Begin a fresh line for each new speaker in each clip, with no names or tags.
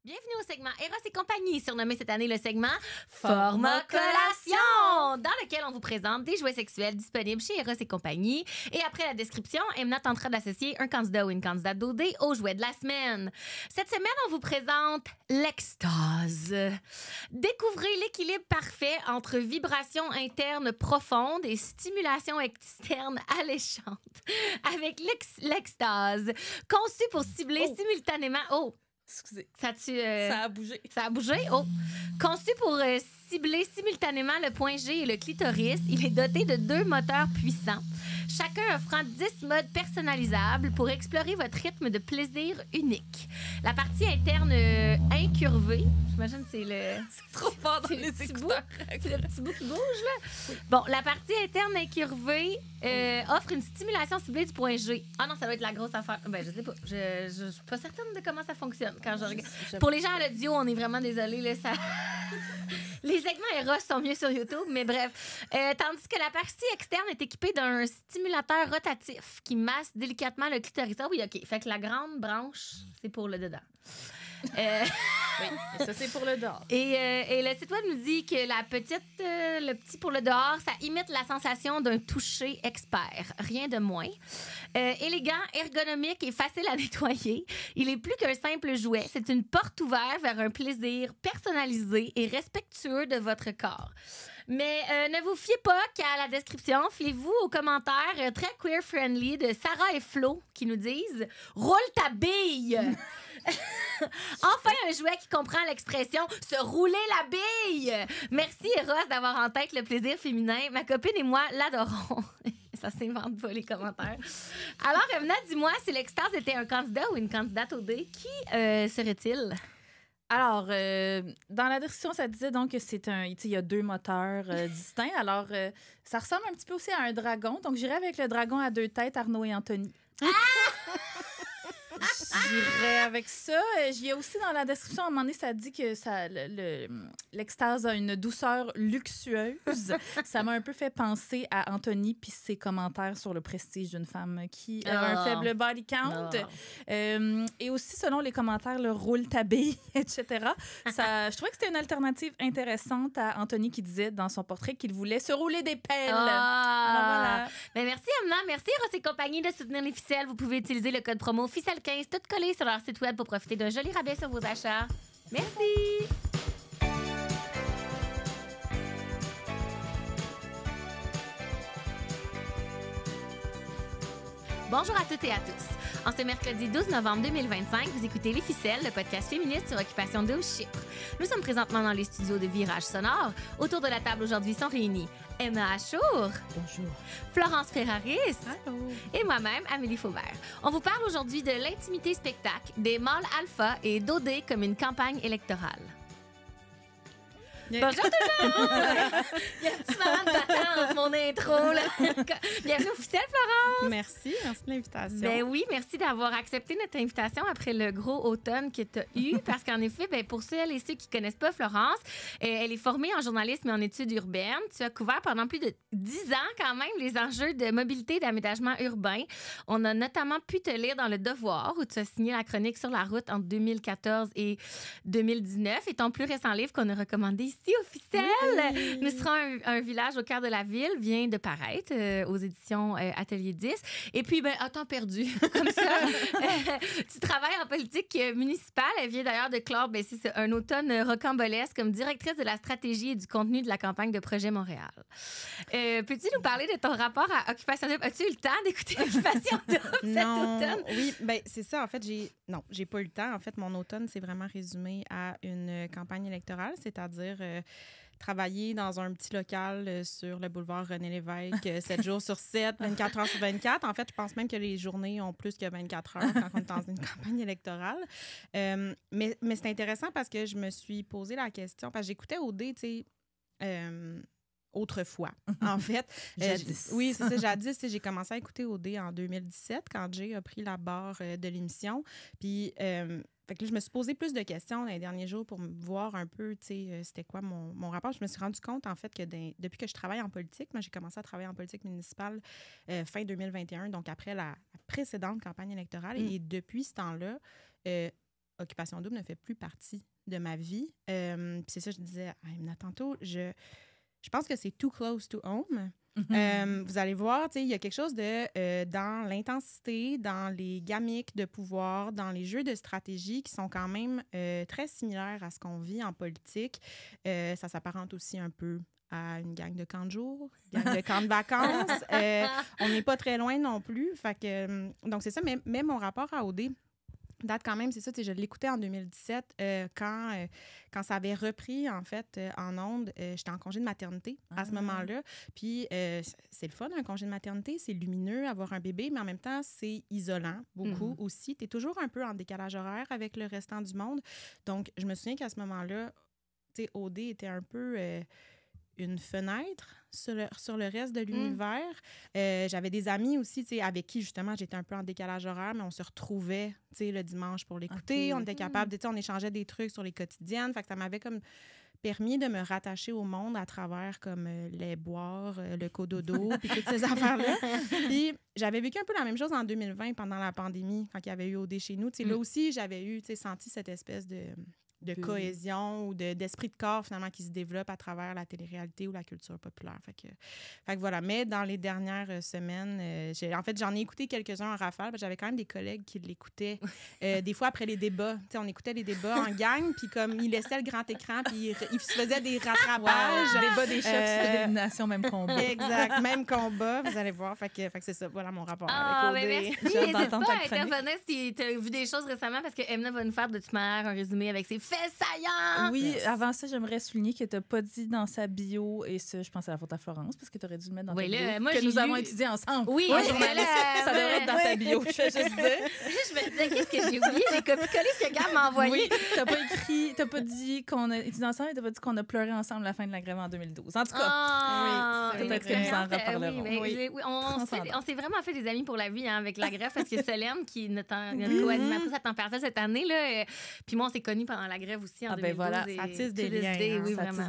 Bienvenue au segment Eros et compagnie, surnommé cette année le segment Format Collation, dans lequel on vous présente des jouets sexuels disponibles chez Eros et compagnie. Et après la description, Emna tentera d'associer un candidat ou une candidate d'OD au jouet de la semaine. Cette semaine, on vous présente l'extase. Découvrez l'équilibre parfait entre vibration interne profonde et stimulation externe alléchante avec l'extase, conçu pour cibler simultanément...
Excusez.
Ça
a bougé.
Ça a bougé? Oh! Conçu pour cibler simultanément le point G et le clitoris, il est doté de 2 moteurs puissants, chacun offrant 10 modes personnalisables pour explorer votre rythme de plaisir unique. La partie interne incurvée, j'imagine que c'est le...
C'est trop fort dans les écouteurs.
C'est le petit bout qui bouge, là. Oui. Bon, la partie interne incurvée offre une stimulation ciblée du point G. Ah non, ça doit être la grosse affaire. Ben, je sais pas. Je suis pas certaine de comment ça fonctionne quand je regarde. Pour les gens à l'audio, on est vraiment désolés, là, ça... Les segments Eros sont mieux sur YouTube, mais bref. Tandis que la partie externe est équipée d'un stimulateur rotatif qui masse délicatement le clitoris. Ah oui, OK. Fait que la grande branche, c'est pour le dedans.
Oui, et ça, c'est pour le dehors.
Et le site web nous dit que le petit pour le dehors, ça imite la sensation d'un toucher expert. Rien de moins. Élégant, ergonomique et facile à nettoyer. Il est plus qu'un simple jouet. C'est une porte ouverte vers un plaisir personnalisé et respectueux de votre corps. Mais ne vous fiez pas qu'à la description. Fiez-vous aux commentaires très queer-friendly de Sarah et Flo qui nous disent « Roule ta bille! » Enfin, un jouet qui comprend l'expression « se rouler la bille ». Merci, Eros, d'avoir en tête le plaisir féminin. Ma copine et moi l'adorons. Ça s'invente pas, les commentaires. Alors, Emna, dis-moi, si l'extase était un candidat ou une candidate au dé, qui serait-il?
Alors, dans la description, ça disait donc que il y a 2 moteurs distincts. Alors, ça ressemble un petit peu aussi à un dragon. Donc, j'irais avec le dragon à 2 têtes, Arnaud et Anthony. J'irais avec ça. Il y a aussi dans la description, à un moment donné, ça dit que l'extase a une douceur luxueuse. Ça m'a un peu fait penser à Anthony puis ses commentaires sur le prestige d'une femme qui a un faible body count. Et aussi, selon les commentaires, le roule ta bille, etc. Je trouvais que c'était une alternative intéressante à Anthony qui disait dans son portrait qu'il voulait se rouler des pelles. Alors voilà.
Ben merci, Emna. Merci, Ross et compagnie, de soutenir les ficelles. Vous pouvez utiliser le code promo FICELLE15, tout collé sur leur site web pour profiter d'un joli rabais sur vos achats. Merci! Bonjour à toutes et à tous. En ce mercredi 12 novembre 2025, vous écoutez Les Ficelles, le podcast féministe sur Occupation Double Chypre. Nous sommes présentement dans les studios de Virage Sonore. Autour de la table aujourd'hui sont réunis Emma Achour.
Bonjour.
Florence Ferraris.
Allô.
Et moi-même, Amélie Faubert. On vous parle aujourd'hui de l'intimité spectacle, des mâles alpha et d'OD comme une campagne électorale. Bonjour tout le monde! Il y a un petit moment d'attente, mon intro. Là. Bienvenue au Ficelle, Florence!
Merci de l'invitation.
Ben oui, merci d'avoir accepté notre invitation après le gros automne que tu as eu. Parce qu'en effet, ben, pour celles et ceux qui ne connaissent pas Florence, elle est formée en journalisme et en études urbaines. Tu as couvert pendant plus de 10 ans quand même les enjeux de mobilité et d'aménagement urbain. On a notamment pu te lire dans Le Devoir, où tu as signé la chronique sur la route entre 2014 et 2019. Et ton plus récent livre qu'on a recommandé ici au Ficelle, oui. Nous serons un village au cœur de la ville, vient de paraître aux éditions Atelier 10. Et puis, ben, à temps perdu, comme ça, tu travailles en politique municipale. Elle vient d'ailleurs de clore, ben, c'est un automne rocambolesque comme directrice de la stratégie et du contenu de la campagne de Projet Montréal. Peux-tu nous parler de ton rapport à Occupation Double? As-tu eu le temps d'écouter Occupation Double cet automne?
Oui, ben c'est ça. En fait, j'ai pas eu le temps. En fait, mon automne, c'est vraiment résumé à une campagne électorale, c'est-à-dire travailler dans un petit local sur le boulevard René Lévesque 7 jours sur 7, 24 heures sur 24. En fait, je pense même que les journées ont plus que 24 heures quand on est dans une campagne électorale. Mais c'est intéressant parce que je me suis posé la question, parce que j'écoutais OD, tu sais, autrefois, en fait.
Jadis.
Oui, c'est ça, jadis. J'ai commencé à écouter OD en 2017 quand Jay a pris la barre de l'émission. Puis, fait que là, je me suis posé plus de questions dans les derniers jours pour voir un peu, tu sais, c'était quoi mon rapport. Je me suis rendu compte, en fait, que depuis que je travaille en politique, moi, j'ai commencé à travailler en politique municipale fin 2021, donc après la précédente campagne électorale. Et depuis ce temps-là, Occupation Double ne fait plus partie de ma vie. Puis c'est ça, je disais à Emna tantôt, je pense que c'est too close to home. Vous allez voir, il y a quelque chose de dans l'intensité, dans les gamiques de pouvoir, dans les jeux de stratégie qui sont quand même très similaires à ce qu'on vit en politique. Ça s'apparente aussi un peu à une gang de camp de jour, gang de camp de vacances. On n'est pas très loin non plus. Fait que, donc, c'est ça. Mais mon rapport à OD date quand même, c'est ça, je l'écoutais en 2017 quand ça avait repris, en fait, en ondes. J'étais en congé de maternité à ce moment-là. Puis c'est le fun, un congé de maternité. C'est lumineux, avoir un bébé, mais en même temps, c'est isolant beaucoup aussi. Tu es toujours un peu en décalage horaire avec le restant du monde. Donc, je me souviens qu'à ce moment-là, tu sais, OD était un peu une fenêtre sur le reste de l'univers. J'avais des amis aussi, avec qui, justement, j'étais un peu en décalage horaire, mais on se retrouvait, le dimanche pour l'écouter. Okay. On était capable, on échangeait des trucs sur les quotidiennes. Fait que ça m'avait comme permis de me rattacher au monde à travers comme les boires, le cododo, puis toutes ces affaires-là. Puis j'avais vécu un peu la même chose en 2020 pendant la pandémie, quand il y avait eu OD chez nous. Là aussi, j'avais eu, senti cette espèce de cohésion ou d'esprit de corps, finalement, qui se développe à travers la télé-réalité ou la culture populaire. Fait que voilà. Mais dans les dernières semaines, j'en ai écouté quelques-uns en rafale. J'avais quand même des collègues qui l'écoutaient. Des fois, après les débats, on écoutait les débats en gang, puis comme ils laissaient le grand écran, puis ils se faisaient des rattrapages.
Wow. Débat des chefs, c'était d'élimination, même combat.
Exact, même combat, vous allez voir. Fait que c'est ça, voilà mon rapport avec OD.
Merci. N'hésite pas à intervenir si tu as vu des choses récemment, parce que Emna va nous faire de toute manière un résumé avec ses faits saillants.
Oui, avant ça, j'aimerais souligner que tu n'as pas dit dans sa bio, et ça, je pense à la faute à Florence, parce que tu aurais dû le mettre dans ta bio, que nous avons étudié ensemble.
Oui,
ça devrait être dans ta bio, je fais juste dire.
Je me disais, qu'est-ce que j'ai oublié? J'ai copié-collé ce que Gab m'a envoyé.
Oui, tu n'as pas dit qu'on a étudié ensemble, et tu n'as pas dit qu'on a pleuré ensemble à la fin de la grève en 2012. En tout cas, oui, peut-être que nous en reparlerons.
Oui, on s'est vraiment fait des amis pour la vie avec la grève, parce que Solène, qui est notre co-animatrice à temps partiel cette année, là, puis moi, on s'est connus pendant la grève aussi en 2012.
Voilà,
ça tisse des liens.
Oui, vraiment.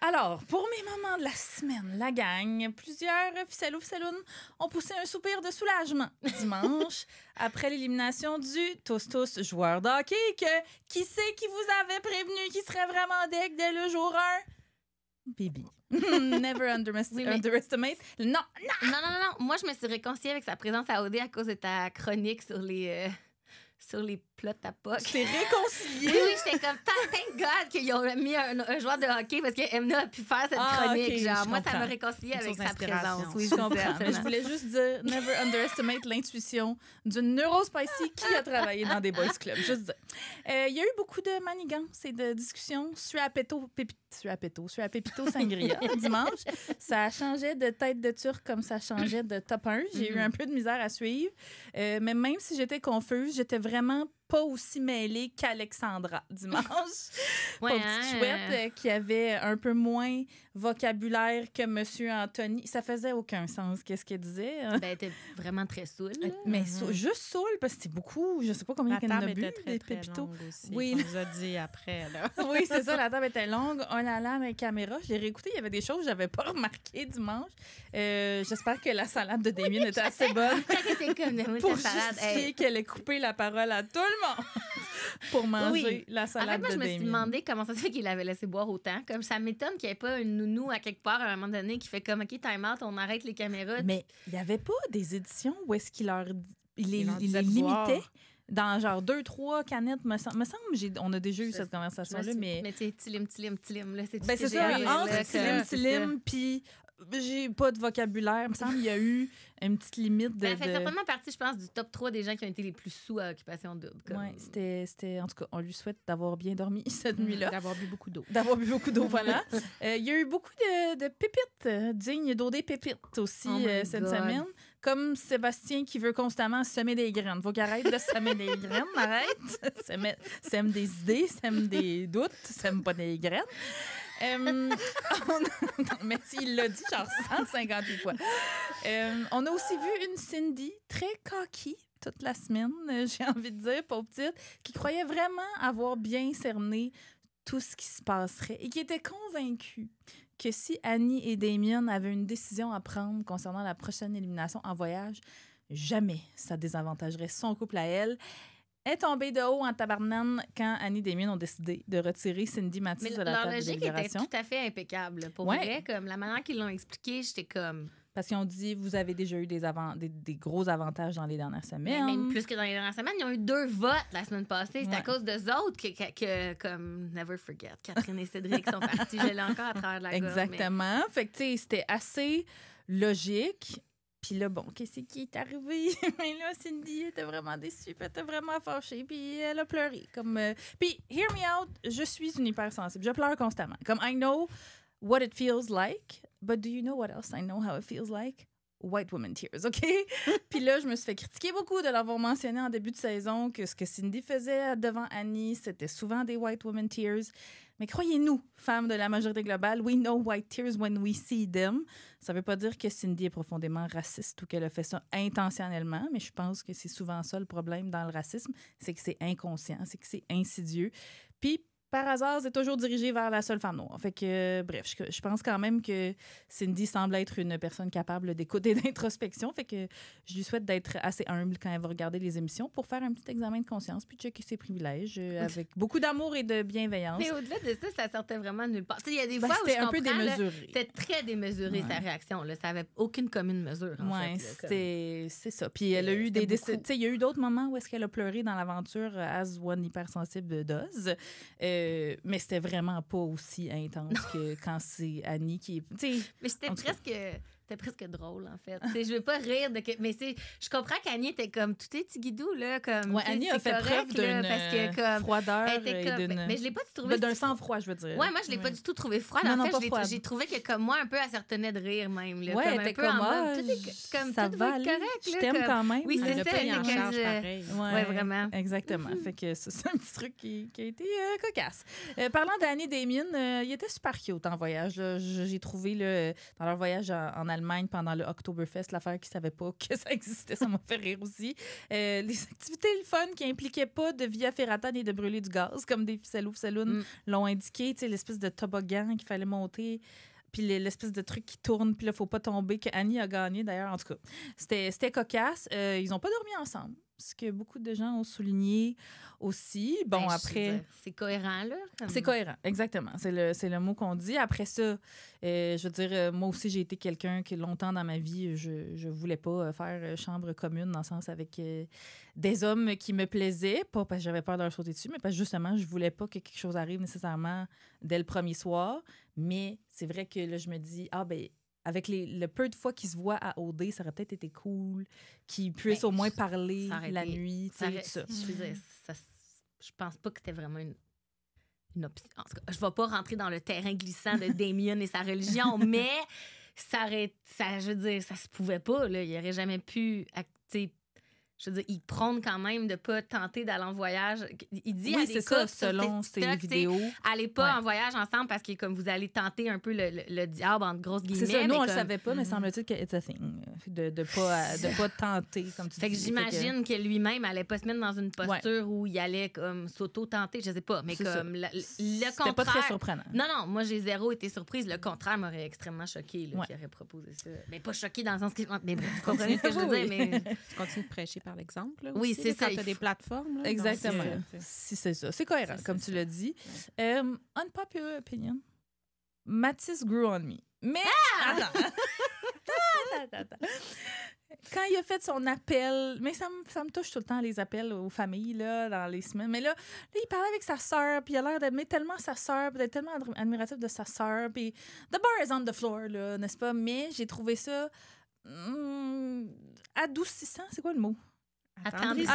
Alors, pour mes moments de la semaine, la gang, plusieurs ficelles-ou-ficelles-ounes ont poussé un soupir de soulagement dimanche après l'élimination du tous joueur de hockey. Qui c'est qui vous avait prévenu qu'il serait vraiment deg dès le jour 1? Bibi. Never underestimate. Non.
Moi, je me suis réconciliée avec sa présence à OD à cause de ta chronique sur les plots à POC.
Tu t'es réconciliée?
Oui, j'étais comme, thank God qu'ils ont mis un joueur de hockey parce qu'Emna a pu faire cette chronique.
Okay,
genre, moi, ça m'a réconciliée avec sa présence.
Oui, je comprends. Mais je voulais juste dire, never underestimate l'intuition d'une neurospicy qui a travaillé dans des boys clubs. Juste dire. Il y a eu beaucoup de manigances et de discussions sur à Pépito Sangria dimanche. Ça changeait de tête de turc comme ça changeait de top 1. J'ai eu un peu de misère à suivre. Mais même si j'étais confuse, j'étais vraiment pas aussi mêlée qu'Alexandra dimanche.
Ouais,
petite chouette qui avait un peu moins vocabulaire que Monsieur Anthony. Ça faisait aucun sens, qu'est-ce qu'elle disait.
Elle était vraiment très saoule.
Mais juste saoule, parce que c'était beaucoup, je sais pas combien qu'elle en a bu.
La table était très longue aussi,
oui.
on nous a dit après. Là.
Oui, c'est ça, la table était longue. Oh là là, la caméra, je l'ai réécouté, il y avait des choses que j'avais pas remarquées dimanche. J'espère que la salade de Damien était assez bonne pour justifier qu'elle ait coupé la parole à tout le monde pour manger la salade de Damien.
En fait, moi, je me suis demandé comment ça se fait qu'il l'avait laissé boire autant. Comme ça m'étonne qu'il n'y ait pas une nounou à quelque part à un moment donné qui fait comme, OK, time out, on arrête les caméras.
Mais il n'y avait pas des éditions où est-ce qu'il les limitait? Dans genre 2-3 canettes, me semble, on a déjà eu cette conversation-là, mais...
Mais tu sais, tilim, là, c'est tout
c'est ça, entre tilim, puis j'ai pas de vocabulaire. Il me semble qu'il y a eu une petite limite de...
Ça fait certainement partie, je pense, du top 3 des gens qui ont été les plus sous à Occupation Double.
Oui, c'était... En tout cas, on lui souhaite d'avoir bien dormi cette nuit-là.
D'avoir bu beaucoup d'eau.
Voilà. Il y a eu beaucoup de pépites, dignes d'OD pépites aussi cette semaine. Comme Sébastien qui veut constamment semer des graines. Faut qu'il arrête de semer des graines, arrête. Sème des idées, sème des doutes, sème pas des graines. Mais il l'a dit genre 158 fois. On a aussi vu une Cindy très cocky toute la semaine, j'ai envie de dire, pauvre petite, qui croyait vraiment avoir bien cerné tout ce qui se passerait et qui était convaincue que si Annie et Damien avaient une décision à prendre concernant la prochaine élimination en voyage, jamais ça désavantagerait son couple à elle. est tombée de haut en tabarnane quand Annie et Damien ont décidé de retirer Cindy Matisse
Mais
de la
leur
table de
logique était
délibération.
tout à fait impeccable. Pour
Ouais.
vrai, comme la manière qu'ils l'ont expliqué, j'étais comme...
Parce qu'ils ont dit, vous avez déjà eu des gros avantages dans les dernières
Mais
semaines.
même plus que dans les dernières semaines, ils ont eu 2 votes la semaine passée. C'est
Ouais.
à cause d'eux autres que, comme, never forget, Catherine et Cédric sont partis. Je l'ai encore à travers la gorge.
Exactement. Fait que, tu sais, c'était assez logique. Puis là, bon, qu'est-ce qui est arrivé? Mais là, Cindy était vraiment déçue, puis elle était vraiment fâchée, puis elle a pleuré. Puis, hear me out, je suis une hypersensible. Je pleure constamment. Comme, I know what it feels like, but do you know what else I know how it feels like? White woman tears, OK? Puis là, je me suis fait critiquer beaucoup de l'avoir mentionné en début de saison que ce que Cindy faisait devant Annie, c'était souvent des white woman tears. Mais croyez-nous, femmes de la majorité globale, we know white tears when we see them. Ça veut pas dire que Cindy est profondément raciste ou qu'elle a fait ça intentionnellement, mais je pense que c'est souvent ça le problème dans le racisme, c'est que c'est inconscient, c'est que c'est insidieux. Puis, par hasard, c'est toujours dirigé vers la seule femme noire. Fait que, bref, je pense quand même que Cindy semble être une personne capable d'écoute et d'introspection. Fait que je lui souhaite d'être assez humble quand elle va regarder les émissions pour faire un petit examen de conscience puis checker ses privilèges avec beaucoup d'amour et de bienveillance.
Mais au-delà de ça, ça sortait vraiment de nulle part. Tu sais, il y a des
Ben,
fois où
c'était
je
un peu
comprends, là,
démesuré.
c'était très démesuré, sa réaction. Là. Ça avait aucune commune mesure, en
Oui,
fait.
c'est ça. Puis elle a eu
c'était
des
beaucoup.
tu sais, il y a eu d'autres moments où est-ce qu'elle a pleuré dans l'aventure as one hypersensible does. Mais c'était vraiment pas aussi intense que quand c'est Annie qui est. Tu sais,
Mais c'était
en tout cas.
presque drôle, en fait. Tu sais, je veux pas rire de... Mais je comprends qu'Annie était comme tout est tigidou, là. Comme,
ouais,
tu sais,
Annie a
c'est
fait
correct,
preuve
là,
d'une
parce que, comme,
froideur
elle était
et
comme...
d'une.
Mais je l'ai pas trouvé...
Ben, d'un sang-froid, je veux dire.
Ouais, moi, je l'ai pas du tout trouvé froide.
Non,
En
non,
fait,
pas froide.
j'ai trouvé que, comme moi, un peu, elle se retenait de rire, même. Là,
Ouais,
comme
elle
un
était
peu
comme
en
moi.
mode... Tout est, comme,
Ça
tout
va
va être
aller.
correct,
Je
là,
t'aime
comme-
quand même.
Oui,
Elle
c'est
l'a
ça.
pris en
c'est que
charge
je-
pareil.
Ouais, vraiment.
Exactement. Fait que c'est un petit truc qui a été cocasse. Parlant d'Annie et Damien, il était super cute en voyage. Là. J'ai trouvé là, dans leur voyage en Allemagne pendant le Oktoberfest, l'affaire qu'ils ne savaient pas que ça existait, ça m'a fait rire aussi. Les activités le fun qui impliquaient pas de via ferrata ni de brûler du gaz, comme des ficelles ou saloon l'ont indiqué, tu sais, l'espèce de toboggan qu'il fallait monter. Puis l'espèce de truc qui tourne, puis là, faut pas tomber, que Annie a gagné d'ailleurs. En tout cas, c'était cocasse. Ils n'ont pas dormi ensemble, ce que beaucoup de gens ont souligné aussi. Bon,
Ben, je veux
après.
dire, c'est cohérent, là. comme-
C'est cohérent, exactement. C'est le mot qu'on dit. Après ça, je veux dire, moi aussi, j'ai été quelqu'un qui, longtemps dans ma vie, je voulais pas faire chambre commune, dans le sens avec des hommes qui me plaisaient, pas parce que j'avais peur de leur sauter dessus, mais parce que justement, je voulais pas que quelque chose arrive nécessairement dès le premier soir. Mais c'est vrai que là, je me dis, avec le peu de fois qu'ils se voient à OD, ça aurait peut-être été cool qu'ils puissent au moins parler
ça aurait
la
été-
nuit, tu
Ça
sais,
aurait-
tout ça.
Je veux dire, je pense pas que c'était vraiment une option. En tout cas, je vais pas rentrer dans le terrain glissant de Damien et sa religion, mais je veux dire, ça se pouvait pas. Là. Il aurait jamais pu... tu sais, je veux dire, il prône quand même de pas tenter d'aller en voyage. Il dit à
Oui,
des
c'est ça,
couples sur
selon ses
TikTok, tu sais,
vidéos.
allez pas
Ouais.
en voyage ensemble parce que comme vous allez tenter un peu le diable entre grosses guillemets.
C'est ça, nous,
mais
on le
comme-
savait pas, mais semble-t-il que it's a thing. De pas tenter, comme tu
Fait que
dis.
j'imagine que lui-même allait pas se mettre dans une posture où il allait comme s'auto-tenter, je sais pas, mais
C'est ça.
comme le
C'était
contraire.
pas très surprenant.
Non, moi j'ai zéro été surprise. Le contraire m'aurait extrêmement choquée là,
Ouais.
qu'il aurait proposé ça. Mais pas choquée dans le sens que... Mais bref, vous comprenez ce que je veux
Oui.
dire, mais...
Tu continues de prêcher par l'exemple. Là,
Oui,
aussi,
c'est
là,
ça,
Quand
il
tu as des
faut-
plateformes. Là,
Exactement.
donc,
C'est ça. C'est cohérent,
C'est
comme
ça,
tu l'as dit. Unpopular opinion. Matisse grew on me. Mais... Attends. Attends. Quand il a fait son appel, mais ça me touche tout le temps, les appels aux familles, là, dans les semaines. Mais là, il parlait avec sa sœur, puis il a l'air d'aimer tellement sa sœur, puis d'être tellement admiratif de sa sœur. Puis the bar is on the floor, là, n'est-ce pas? Mais j'ai trouvé ça adoucissant. C'est quoi le mot?
Attendrissant.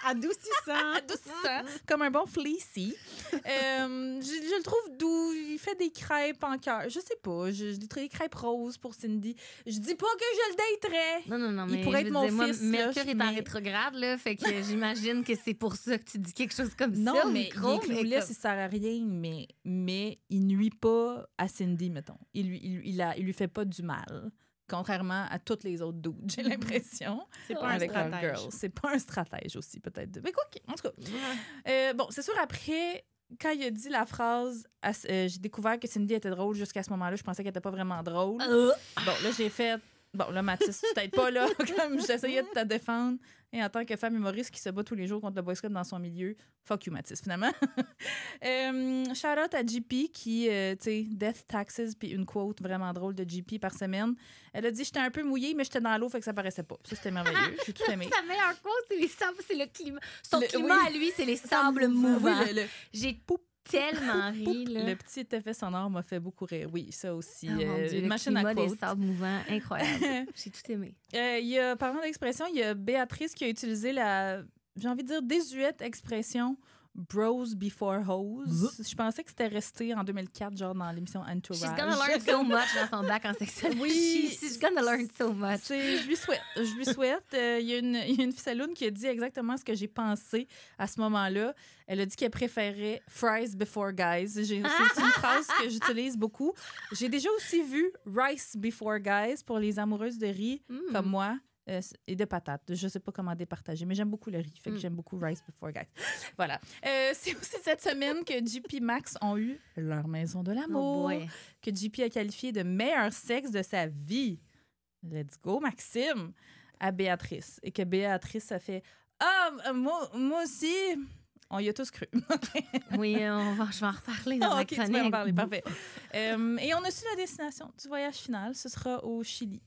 Adoucissant.
Adoucissant, comme un bon fleecy. Je le trouve doux. Il fait des crêpes en cœur. Je sais pas. Je l'ai trouvé des crêpes roses pour Cindy. Je dis pas que je le daterais.
Non,
Il
mais
pourrait
je
être
veux
mon
dire, moi,
fils, là,
Mercure est en
mais-
rétrograde, là, fait que j'imagine que c'est pour ça que tu dis quelque chose comme
Non,
ça au
mais
micro.
il est
mais
clueless,
comme-
il sert à rien, mais il nuit pas à Cindy, mettons. Il lui fait pas du mal. Contrairement à toutes les autres dudes, j'ai l'impression.
C'est pas un
Avec leur
stratège.
girl. C'est pas un stratège aussi, peut-être. Mais quoi, en tout cas. Bon, c'est sûr, après, quand il a dit la phrase, j'ai découvert que Cindy était drôle jusqu'à ce moment-là. Je pensais qu'elle était pas vraiment drôle. Bon, là, j'ai fait. Bon, là, Mathis, tu t'aides pas, là, comme j'essayais de te défendre. Et en tant que femme humoriste qui se bat tous les jours contre le boys club dans son milieu, fuck you, Mathis, finalement. Shout-out à JP qui, tu sais, Death Taxes, puis une quote vraiment drôle de JP par semaine. Elle a dit « J'étais un peu mouillée, mais j'étais dans l'eau, fait que ça paraissait pas. » Ça, c'était merveilleux. J'ai tout aimé.
Sa meilleure quote, c'est les sables, c'est le climat. Son climat à lui, c'est les sables mouvants.
Oui,
J'ai tellement ri, là.
Le petit effet sonore m'a fait beaucoup rire. Oui, ça aussi.
Oh mon Dieu,
une
le
machine à
climat
quote.
des sables mouvants, incroyable. J'ai tout aimé.
Parlant d'expression, il y a Béatrice qui a utilisé la, j'ai envie de dire, désuète expression Bros before hoes. Je pensais que c'était resté en 2004, genre dans l'émission Entourage.
She's gonna learn so much dans son bac en sexualité.
Oui.
She's gonna learn so much.
Je lui souhaite. Il y a une ficelle qui a dit exactement ce que j'ai pensé à ce moment-là. Elle a dit qu'elle préférait fries before guys. C'est une phrase que j'utilise beaucoup. J'ai déjà aussi vu rice before guys pour les amoureuses de riz comme moi. Et de patates. Je sais pas comment départager, mais j'aime beaucoup le riz. Fait que j'aime beaucoup Rice Before Guys. Voilà. C'est aussi cette semaine que JP et Max ont eu leur maison de l'amour.
Oh
que JP a qualifié de meilleur sexe de sa vie. Let's go, Maxime! À Béatrice. Et que Béatrice a fait « Ah, moi aussi! » On y a tous cru.
Oui, je vais en reparler dans ma
tu vas
chronique.
en parler, parfait. Et on a su la destination du voyage final. Ce sera au Chili.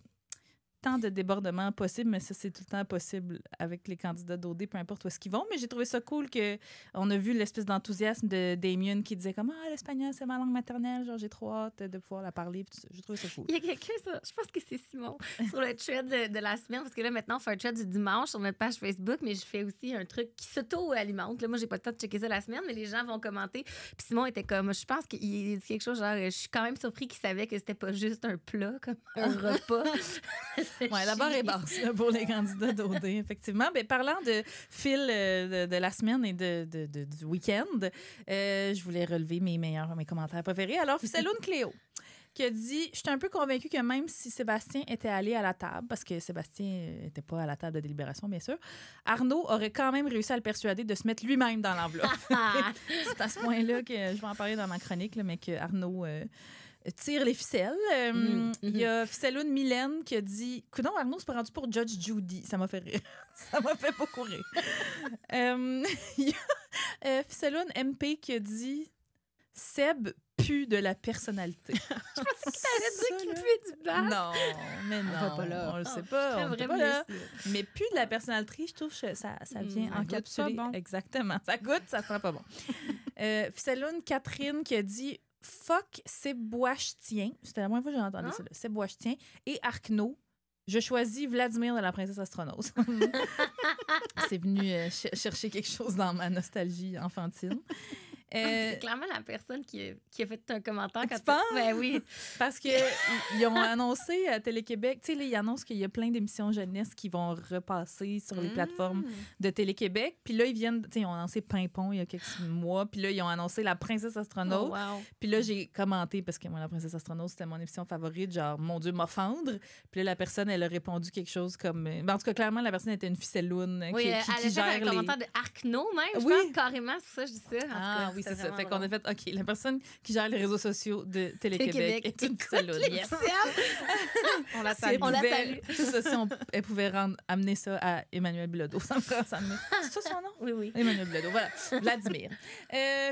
Tant de débordements possibles, mais ça, c'est tout le temps possible avec les candidats d'OD, peu importe où est-ce qu'ils vont. Mais j'ai trouvé ça cool qu'on a vu l'espèce d'enthousiasme de Damien qui disait comme « Ah, l'espagnol, c'est ma langue maternelle. Genre, j'ai trop hâte de pouvoir la parler. » J'ai trouvé ça cool.
Il y a quelqu'un, je pense que c'est Simon, sur le thread de la semaine, parce que là, maintenant, on fait un thread du dimanche sur notre page Facebook, mais je fais aussi un truc qui s'auto-alimente. Là, moi, j'ai pas le temps de checker ça la semaine, mais les gens vont commenter. Puis Simon était comme, je pense qu'il dit quelque chose genre, je suis quand même surpris qu'il savait que c'était pas juste un plat, comme un repas.
Ouais, la barre est basse là, pour les candidats d'OD, effectivement. Mais parlant de fil de la semaine et du week-end, je voulais relever mes commentaires préférés. Alors, Ficelloune Cléo qui a dit « Je suis un peu convaincue que même si Sébastien était allé à la table, parce que Sébastien n'était pas à la table de délibération, bien sûr, Arnaud aurait quand même réussi à le persuader de se mettre lui-même dans l'enveloppe. » C'est à ce point-là que je vais en parler dans ma chronique, là, mais que Arnaud... tire les ficelles. Il y a Ficelloune Mylène qui a dit « Coudon, Arnaud s'est pas rendu pour Judge Judy. » Ça m'a fait rire. Ça m'a fait beaucoup rire. Il y a Ficelloune MP qui a dit « Seb pue de la personnalité. »
Je pensais que t'allais dire qu'il puait du blanc.
Non, mais non.
On va pas là.
On le sait pas. On est pas là. Mais pue de la personnalité, je trouve que ça vient encapsuler.
Bon.
Exactement. Ça goûte, ça sent pas bon. Ficelloune Catherine qui a dit fuck Sébastien. C'était la première fois que j'ai entendu ça. Sébastien et Arkno. Je choisis Vladimir de la princesse astronaute. C'est venu chercher quelque chose dans ma nostalgie enfantine.
C'est clairement la personne qui a fait un commentaire.
Tu penses?
Ben oui.
Parce qu'ils ont annoncé à Télé-Québec, tu sais, là, ils annoncent qu'il y a plein d'émissions jeunesse qui vont repasser sur les plateformes de Télé-Québec. Puis là, ils ont annoncé Pimpon il y a quelques mois. Puis là, ils ont annoncé La princesse astronaute.
Oh, wow.
Puis là, j'ai commenté, parce que moi, La princesse astronaute, c'était mon émission favorite, genre, mon Dieu, m'offendre. Puis là, la personne, elle a répondu quelque chose comme... Ben, en tout cas, clairement, la personne était une ficelloune
oui,
qui gère
elle a fait un commentaire de Arkno même, je pense, carrément. C'est pour ça que je dis ça.
Ah oui, c'est ça. Fait qu'on a fait, OK, la personne qui gère les réseaux sociaux de Télé-Québec est une ficelloune. Yes.
On la salue.
On la salue.
Tout ça, si elle pouvait amener ça à Emmanuel Bilodeau. Ça me ferait ça. C'est ça son nom?
Oui, oui.
Emmanuel Bilodeau, voilà. Vladimir.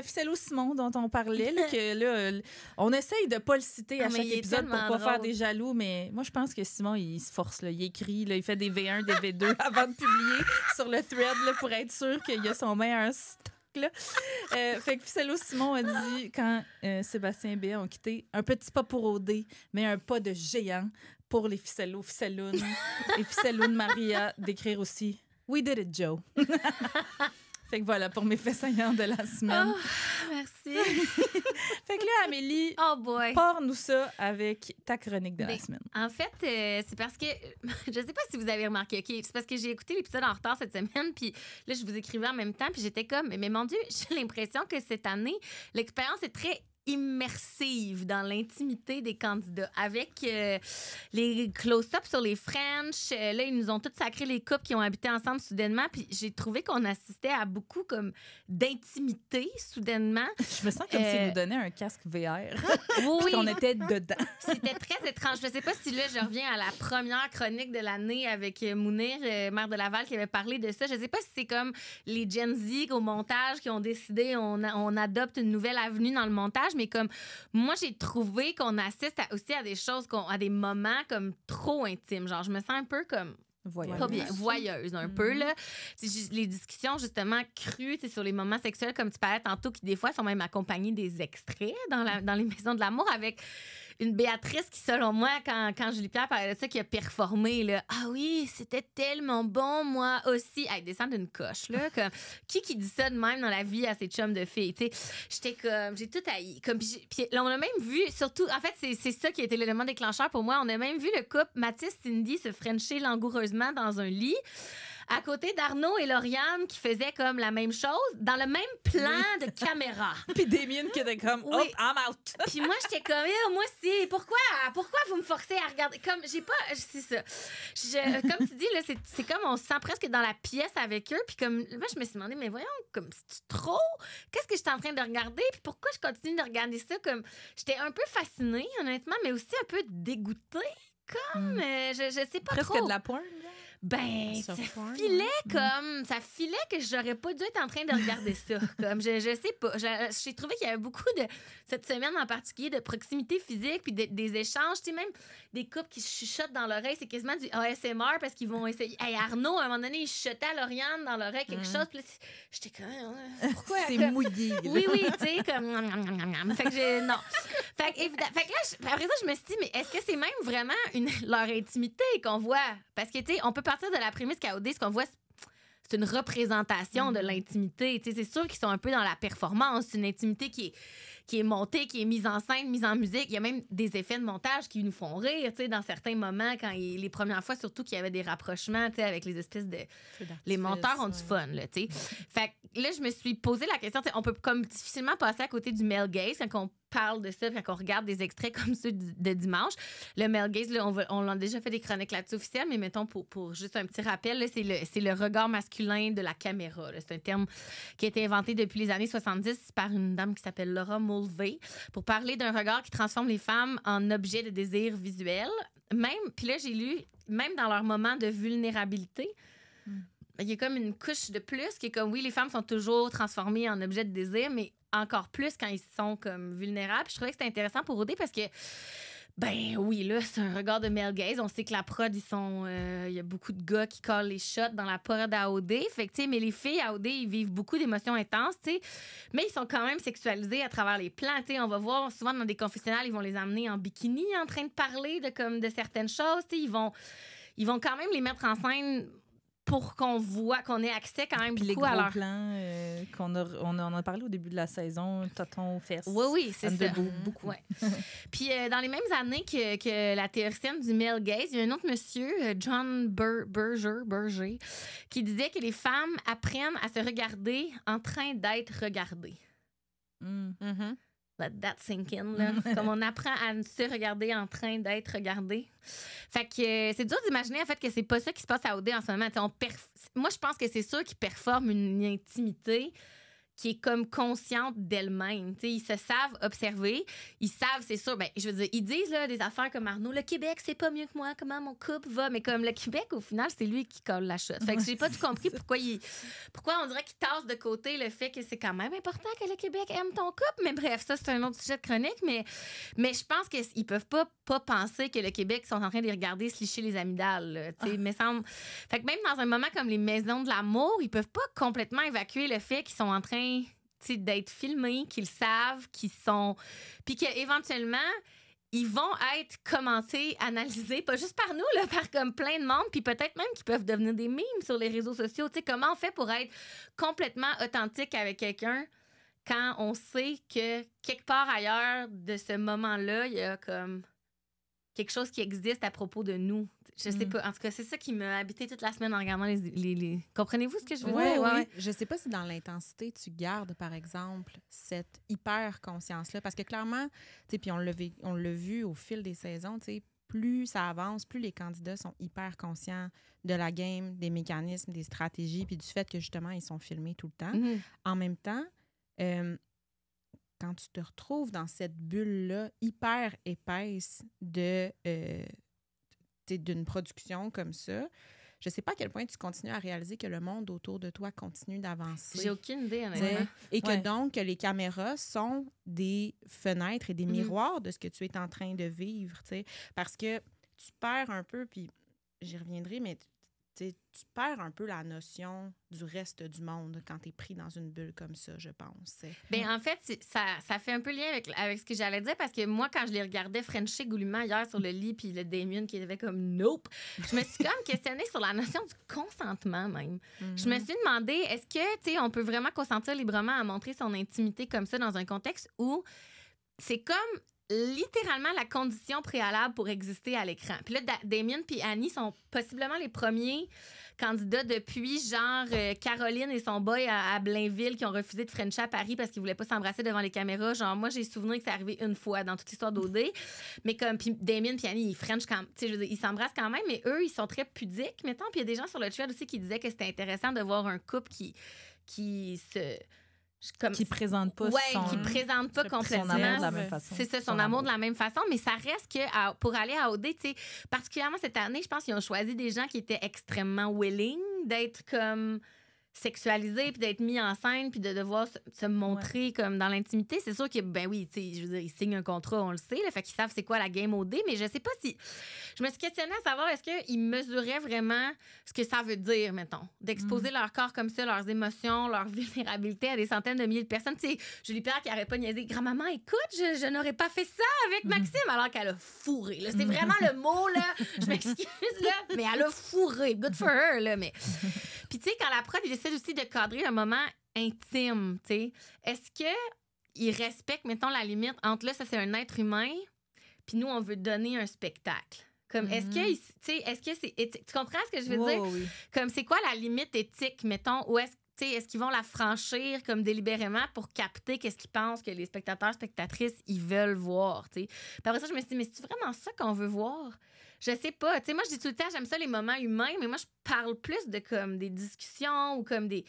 Ficello Simon, dont on parlait, là, que là, on essaye de ne pas le citer à chaque épisode pour ne pas faire des jaloux, mais moi, je pense que Simon, il se force. Là. Il écrit, là, il fait des V1, des V2 avant de publier sur le thread là, pour être sûr qu'il y a son meilleur stock. Fait que Ficello Simon a dit, quand Sébastien et Béa ont quitté, un petit pas pour OD, mais un pas de géant pour les Ficello, Ficelloune et Ficelloune Maria d'écrire aussi « We did it, Joe ». Fait que voilà pour mes faits saillants de la semaine.
Oh, merci.
Fait que là, Amélie, pars-nous ça avec ta chronique de la semaine.
En fait, c'est parce que, je sais pas si vous avez remarqué, OK, c'est parce que j'ai écouté l'épisode en retard cette semaine, puis là, je vous écrivais en même temps, puis j'étais comme, mais mon Dieu, j'ai l'impression que cette année, l'expérience est très immersive dans l'intimité des candidats avec les close-ups sur les French. Là, ils nous ont tous sacré les couples qui ont habité ensemble soudainement. Puis j'ai trouvé qu'on assistait à beaucoup comme d'intimité soudainement.
Je me sens comme s'ils nous donnaient un casque VR.
Oui.
Qu'on était dedans.
C'était très étrange. Je ne sais pas si là, je reviens à la première chronique de l'année avec Mounir, maire de Laval, qui avait parlé de ça. Je ne sais pas si c'est comme les Gen Z au montage qui ont décidé on adopte une nouvelle avenue dans le montage, mais comme moi, j'ai trouvé qu'on assiste aussi à des choses, à des moments comme trop intimes. Genre, je me sens un peu comme... Pas bien, voyeuse un peu, là. Les discussions, justement, crues sur les moments sexuels, comme tu parlais tantôt, qui des fois sont même accompagnés des extraits dans les maisons de l'amour avec une Béatrice qui, selon moi, quand Julie Pierre parlait de ça, qui a performé, là, ah oui, c'était tellement bon, moi aussi. Hey, descendre d'une coche, là. Comme, qui dit ça de même dans la vie à ses chums de filles, tu sais? J'étais comme, j'ai tout haï. Puis on a même vu, surtout, en fait, c'est ça qui a été l'élément déclencheur pour moi. On a même vu le couple Mathis-Cindy se frencher langoureusement dans un lit, à côté d'Arnaud et Lauriane qui faisaient comme la même chose, dans le même plan de caméra.
Puis Damien qui était comme,
oui.
Oh, I'm out.
Puis moi, j'étais comme, moi aussi, pourquoi vous me forcez à regarder? Comme, j'ai pas, c'est ça. Comme tu dis, là, c'est comme on se sent presque dans la pièce avec eux. Puis comme, moi, je me suis demandé, mais voyons, comme, c'est trop? Qu'est-ce que je suis en train de regarder? Puis pourquoi je continue de regarder ça? Comme, j'étais un peu fascinée, honnêtement, mais aussi un peu dégoûtée. Comme, je sais pas
presque
trop.
Presque de la porn, là.
Ben, ça filait comme... Ça filait que j'aurais pas dû être en train de regarder ça. Comme, je sais pas. J'ai trouvé qu'il y avait beaucoup de... Cette semaine en particulier, de proximité physique puis des échanges. Tu sais, même des couples qui se chuchotent dans l'oreille. C'est quasiment du ASMR parce qu'ils vont essayer... Hey, Arnaud, à un moment donné, il chuchotait à Lauriane dans l'oreille quelque chose. Puis là, j'étais comme... Pourquoi?
C'est mouillé. Là.
Oui, tu sais, comme... Fait que non. Fait que là, après ça, je me suis dit, mais est-ce que c'est même vraiment leur intimité qu'on voit? Parce que, tu sais, on peut partir de la prémisse qu'AOD, ce qu'on voit, c'est une représentation de l'intimité. Tu sais, c'est sûr qu'ils sont un peu dans la performance. C'est une intimité qui est montée, qui est mise en scène, mise en musique. Il y a même des effets de montage qui nous font rire, tu sais, dans certains moments, les premières fois, surtout qu'il y avait des rapprochements, tu sais, avec les espèces de... Les monteurs ont du fun, là, tu sais. Fait que là, je me suis posé la question, tu sais, on peut comme difficilement passer à côté du male gaze quand on parle de ça, quand on regarde des extraits comme ceux de dimanche. Le male gaze, là, on a déjà fait des chroniques là-dessus officielles, mais mettons, pour juste un petit rappel, là, c'est le regard masculin de la caméra. Là. C'est un terme qui a été inventé depuis les années 70 par une dame qui s'appelle Laura Mulvey pour parler d'un regard qui transforme les femmes en objets de désir visuel. Puis là, j'ai lu, même dans leur moment de vulnérabilité, il y a comme une couche de plus qui est comme, oui, les femmes sont toujours transformées en objets de désir, mais encore plus quand ils sont comme vulnérables. Puis je trouvais que c'était intéressant pour OD parce que, ben oui, là, c'est un regard de male gaze. On sait que la prod, il y a beaucoup de gars qui collent les shots dans la prod à OD. Fait que, tu sais, mais les filles à OD, ils vivent beaucoup d'émotions intenses, tu sais. Mais ils sont quand même sexualisés à travers les plans, tu sais. On va voir souvent dans des confessionnals, ils vont les amener en bikini en train de parler de certaines choses, tu sais. Ils vont quand même les mettre en scène pour qu'on voit, qu'on ait accès quand même
puis
beaucoup à leur...
plans on en a parlé au début de la saison, tonton, fesses.
Oui, c'est ça.
Beaucoup.
Ouais. Puis dans les mêmes années que la théoricienne du male gaze, il y a un autre monsieur, John Berger, qui disait que les femmes apprennent à se regarder en train d'être regardées.
Mm-hmm.
Let that sink in, là. Comme on apprend à se regarder en train d'être regardé. Fait que c'est dur d'imaginer, en fait, que c'est pas ça qui se passe à OD en ce moment. Moi, je pense que c'est sûr qu'ils performent une intimité qui est comme consciente d'elle-même. T'sais, ils se savent observer. Ils savent, c'est sûr, ben, je veux dire, ils disent là, des affaires comme Arnaud, le Québec, c'est pas mieux que moi, comment mon couple va. Mais comme le Québec, au final, c'est lui qui colle la shot. Fait que j'ai pas tout compris pourquoi on dirait qu'il tasse de côté le fait que c'est quand même important que le Québec aime ton couple. Mais bref, ça, c'est un autre sujet de chronique. Mais je pense qu'ils peuvent pas penser que le Québec sont en train de les regarder se licher les amygdales. Fait que même dans un moment comme les maisons de l'amour, ils peuvent pas complètement évacuer le fait qu'ils sont en train d'être filmés, qu'ils savent, qu'ils sont... Puis qu'éventuellement, ils vont être commentés, analysés, pas juste par nous, là, par comme plein de monde, puis peut-être même qu'ils peuvent devenir des mimes sur les réseaux sociaux. T'sais, comment on fait pour être complètement authentique avec quelqu'un quand on sait que quelque part ailleurs de ce moment-là, il y a comme quelque chose qui existe à propos de nous. Je sais pas. En tout cas, c'est ça qui m'a habité toute la semaine en regardant les... Comprenez-vous ce que je veux dire?
Oui. Je sais pas si dans l'intensité, tu gardes, par exemple, cette hyper-conscience-là. Parce que clairement, tu sais, puis on l'a vu au fil des saisons, tu sais, plus ça avance, plus les candidats sont hyper conscients de la game, des mécanismes, des stratégies, puis du fait que, justement, ils sont filmés tout le temps.
Mhm.
En même temps, quand tu te retrouves dans cette bulle-là hyper épaisse d'une production comme ça, je sais pas à quel point tu continues à réaliser que le monde autour de toi continue d'avancer.
J'ai aucune idée, honnêtement.
Et que donc, que les caméras sont des fenêtres et des miroirs de ce que tu es en train de vivre, t'sais. Parce que tu perds un peu, puis j'y reviendrai, mais tu perds un peu la notion du reste du monde quand tu es pris dans une bulle comme ça, je pense.
Bien, en fait, ça fait un peu lien avec ce que j'allais dire parce que moi, quand je les regardais Frencher goulûment hier sur le lit puis le Damien qui avait comme « nope », je me suis comme questionnée sur la notion du consentement même. Je me suis demandé, est-ce que, tu sais, on peut vraiment consentir librement à montrer son intimité comme ça dans un contexte où c'est comme littéralement la condition préalable pour exister à l'écran. Puis là, Damien puis Annie sont possiblement les premiers candidats depuis genre Caroline et son boy à Blainville qui ont refusé de Frencher à Paris parce qu'ils voulaient pas s'embrasser devant les caméras. Genre, moi, j'ai souvenir que c'est arrivé une fois dans toute l'histoire d'OD. Mais comme puis Damien puis Annie, ils French quand, tu sais, je veux dire, ils s'embrassent quand même, mais eux, ils sont très pudiques, mettons. Puis il y a des gens sur le thread aussi qui disaient que c'était intéressant de voir un couple qui présente pas complètement
son amour de la même façon.
C'est ça, son amour de la même façon, mais ça reste que pour aller à OD, tu sais, particulièrement cette année, je pense qu'ils ont choisi des gens qui étaient extrêmement willing d'être comme sexualisés puis d'être mis en scène puis de devoir se montrer comme dans l'intimité. C'est sûr que ben oui, tu sais, je veux dire, ils signent un contrat, on le sait, là, fait qu'ils savent c'est quoi la game OD, mais je sais pas si je me suis questionnée à savoir est-ce qu'ils mesuraient vraiment ce que ça veut dire, mettons, d'exposer leur corps comme ça, leurs émotions, leur vulnérabilité à des centaines de milliers de personnes. Tu sais, Julie Pierre qui arrête pas de niaiser, grand-maman, écoute, je n'aurais pas fait ça avec Maxime, alors qu'elle a fourré, là. C'est vraiment le mot, là. Je m'excuse, là, mais elle a fourré. Good for her, là, mais... Puis tu sais, quand la prod, il essaie aussi de cadrer un moment intime, tu sais, est-ce qu'il respecte, mettons, la limite entre là, ça c'est un être humain, puis nous, on veut donner un spectacle? Comme, est-ce que, tu sais, est-ce que c'est éthique? Tu comprends ce que je veux dire?
Oui.
Comme, c'est quoi la limite éthique, mettons, ou est-ce qu'ils vont la franchir comme délibérément pour capter qu'est-ce qu'ils pensent que les spectateurs, spectatrices, ils veulent voir, tu sais? Puis après ça, je me suis dit, mais c'est vraiment ça qu'on veut voir? Je sais pas. Tu sais, moi, je dis tout le temps, j'aime ça les moments humains, mais moi, je parle plus de comme des discussions ou comme des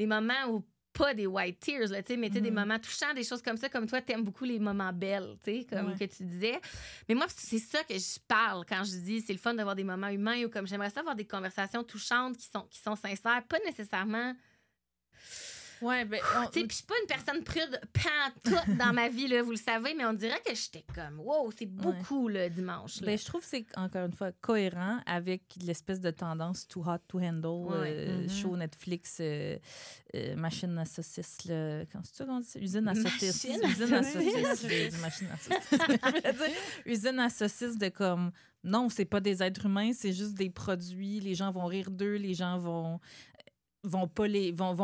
moments où pas des white tears, là, tu sais, mais tu sais, des moments touchants, des choses comme ça, comme toi, t'aimes beaucoup les moments belles, tu sais, comme que tu disais. Mais moi, c'est ça que je parle quand je dis c'est le fun d'avoir des moments humains ou comme j'aimerais ça avoir des conversations touchantes qui sont sincères, pas nécessairement...
Ouais, ben,
tu sais, puis je suis pas une personne prude pantoute dans ma vie, là, vous le savez, mais on dirait que j'étais comme, wow, c'est beaucoup le dimanche. Là.
Ben, je trouve que c'est, encore une fois, cohérent avec l'espèce de tendance too hot to handle, show Netflix, machine à saucisse, là. C'est ça qu'on dit? Usine à saucisse. Usine à saucisse. Machine à saucisse. Usine à saucisse de comme, non, c'est pas des êtres humains, c'est juste des produits, les gens vont rire d'eux, les gens vont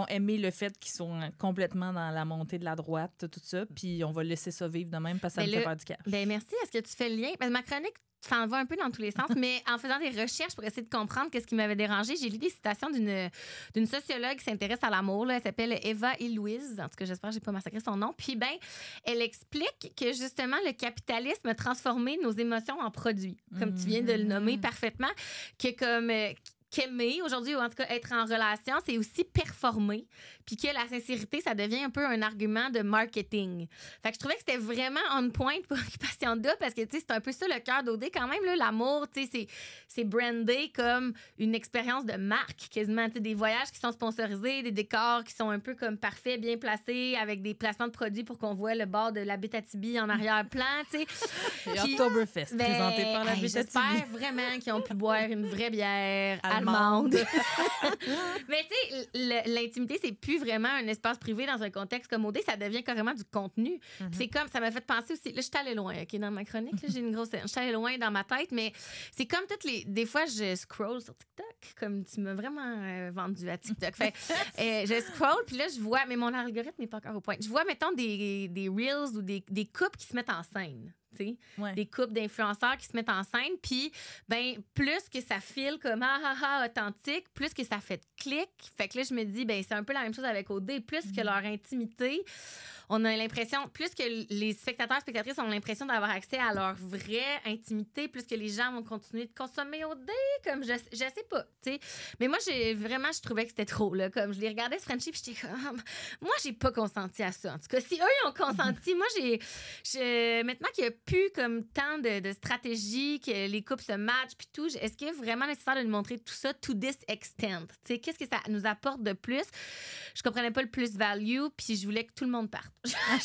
aimer le fait qu'ils sont complètement dans la montée de la droite, tout ça, puis on va laisser ça vivre de même parce que ça me fait faire du cash.
Ben merci. Est-ce que tu fais le lien? Ben, ma chronique s'en va un peu dans tous les sens, mais en faisant des recherches pour essayer de comprendre qu'est-ce qui m'avait dérangé, j'ai lu des citations d'une sociologue qui s'intéresse à l'amour. Là. Elle s'appelle Eva Illouise. En tout cas, j'espère que j'ai pas massacré son nom. Puis, ben, elle explique que, justement, le capitalisme a transformé nos émotions en produits. Comme tu viens de le nommer parfaitement, que comme... qu'aimer aujourd'hui, ou en tout cas être en relation, c'est aussi performer. Puis que la sincérité, ça devient un peu un argument de marketing. Fait que je trouvais que c'était vraiment on point pour Occupation Double parce que, tu sais, c'est un peu ça le cœur d'OD quand même, là, l'amour, tu sais, c'est brandé comme une expérience de marque quasiment. Tu sais, des voyages qui sont sponsorisés, des décors qui sont un peu comme parfaits, bien placés, avec des placements de produits pour qu'on voit le bord de la Abitibi en arrière-plan, tu sais.
Et Oktoberfest, présenté par la Abitibi.
J'espère vraiment qu'ils ont pu boire une vraie bière allemande. Mais tu sais, l'intimité, c'est plus vraiment un espace privé dans un contexte comme OD, ça devient carrément du contenu. C'est comme, ça m'a fait penser aussi, là, je suis allée loin, OK, dans ma chronique, là, j'ai une grosse... Je suis allée loin dans ma tête, mais c'est comme toutes les... Des fois, je scroll sur TikTok, comme tu m'as vraiment vendu à TikTok. Fait, je scroll, puis là, je vois, mais mon algorithme n'est pas encore au point. Je vois, mettons, des Reels ou des couples qui se mettent en scène. tu sais.
Ouais.
Des couples d'influenceurs qui se mettent en scène. Puis, ben, plus que ça file comme authentique, plus que ça fait de clic. Fait que là, je me dis, ben, c'est un peu la même chose avec OD. Plus que leur intimité, on a l'impression, plus que les spectateurs, spectatrices ont l'impression d'avoir accès à leur vraie intimité, plus que les gens vont continuer de consommer OD, comme je sais pas, tu sais. Mais moi, je trouvais que c'était trop, là. Comme je les regardais, ce Frenchie, puis j'étais comme, moi, j'ai pas consenti à ça. En tout cas, si eux, ils ont consenti, moi, maintenant qu'il y a plus comme tant de stratégie, que les couples se matchent, puis tout, est-ce qu'il est vraiment nécessaire de nous montrer tout ça to this extent? Tu sais, qu'est-ce que ça nous apporte de plus? Je comprenais pas le plus-value, puis je voulais que tout le monde parte.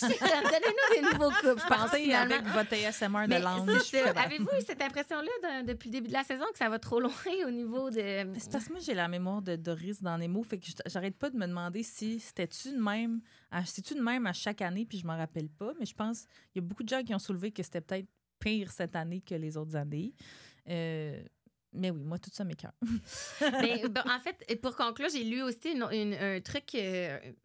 Donnez-nous des nouveaux couples, je pense.
Pensez avec votre ASMR de langue.
Avez-vous eu cette impression-là depuis le début de la saison que ça va trop loin au niveau de...
C'est parce que moi, j'ai la mémoire de Doris dans les mots, fait que j'arrête pas de me demander si c'est-tu de même à chaque année, puis je m'en rappelle pas, mais je pense qu'il y a beaucoup de gens qui ont soulevé que c'était peut-être pire cette année que les autres années. Mais oui, moi, tout ça m'écoeure.
En fait, pour conclure, j'ai lu aussi un truc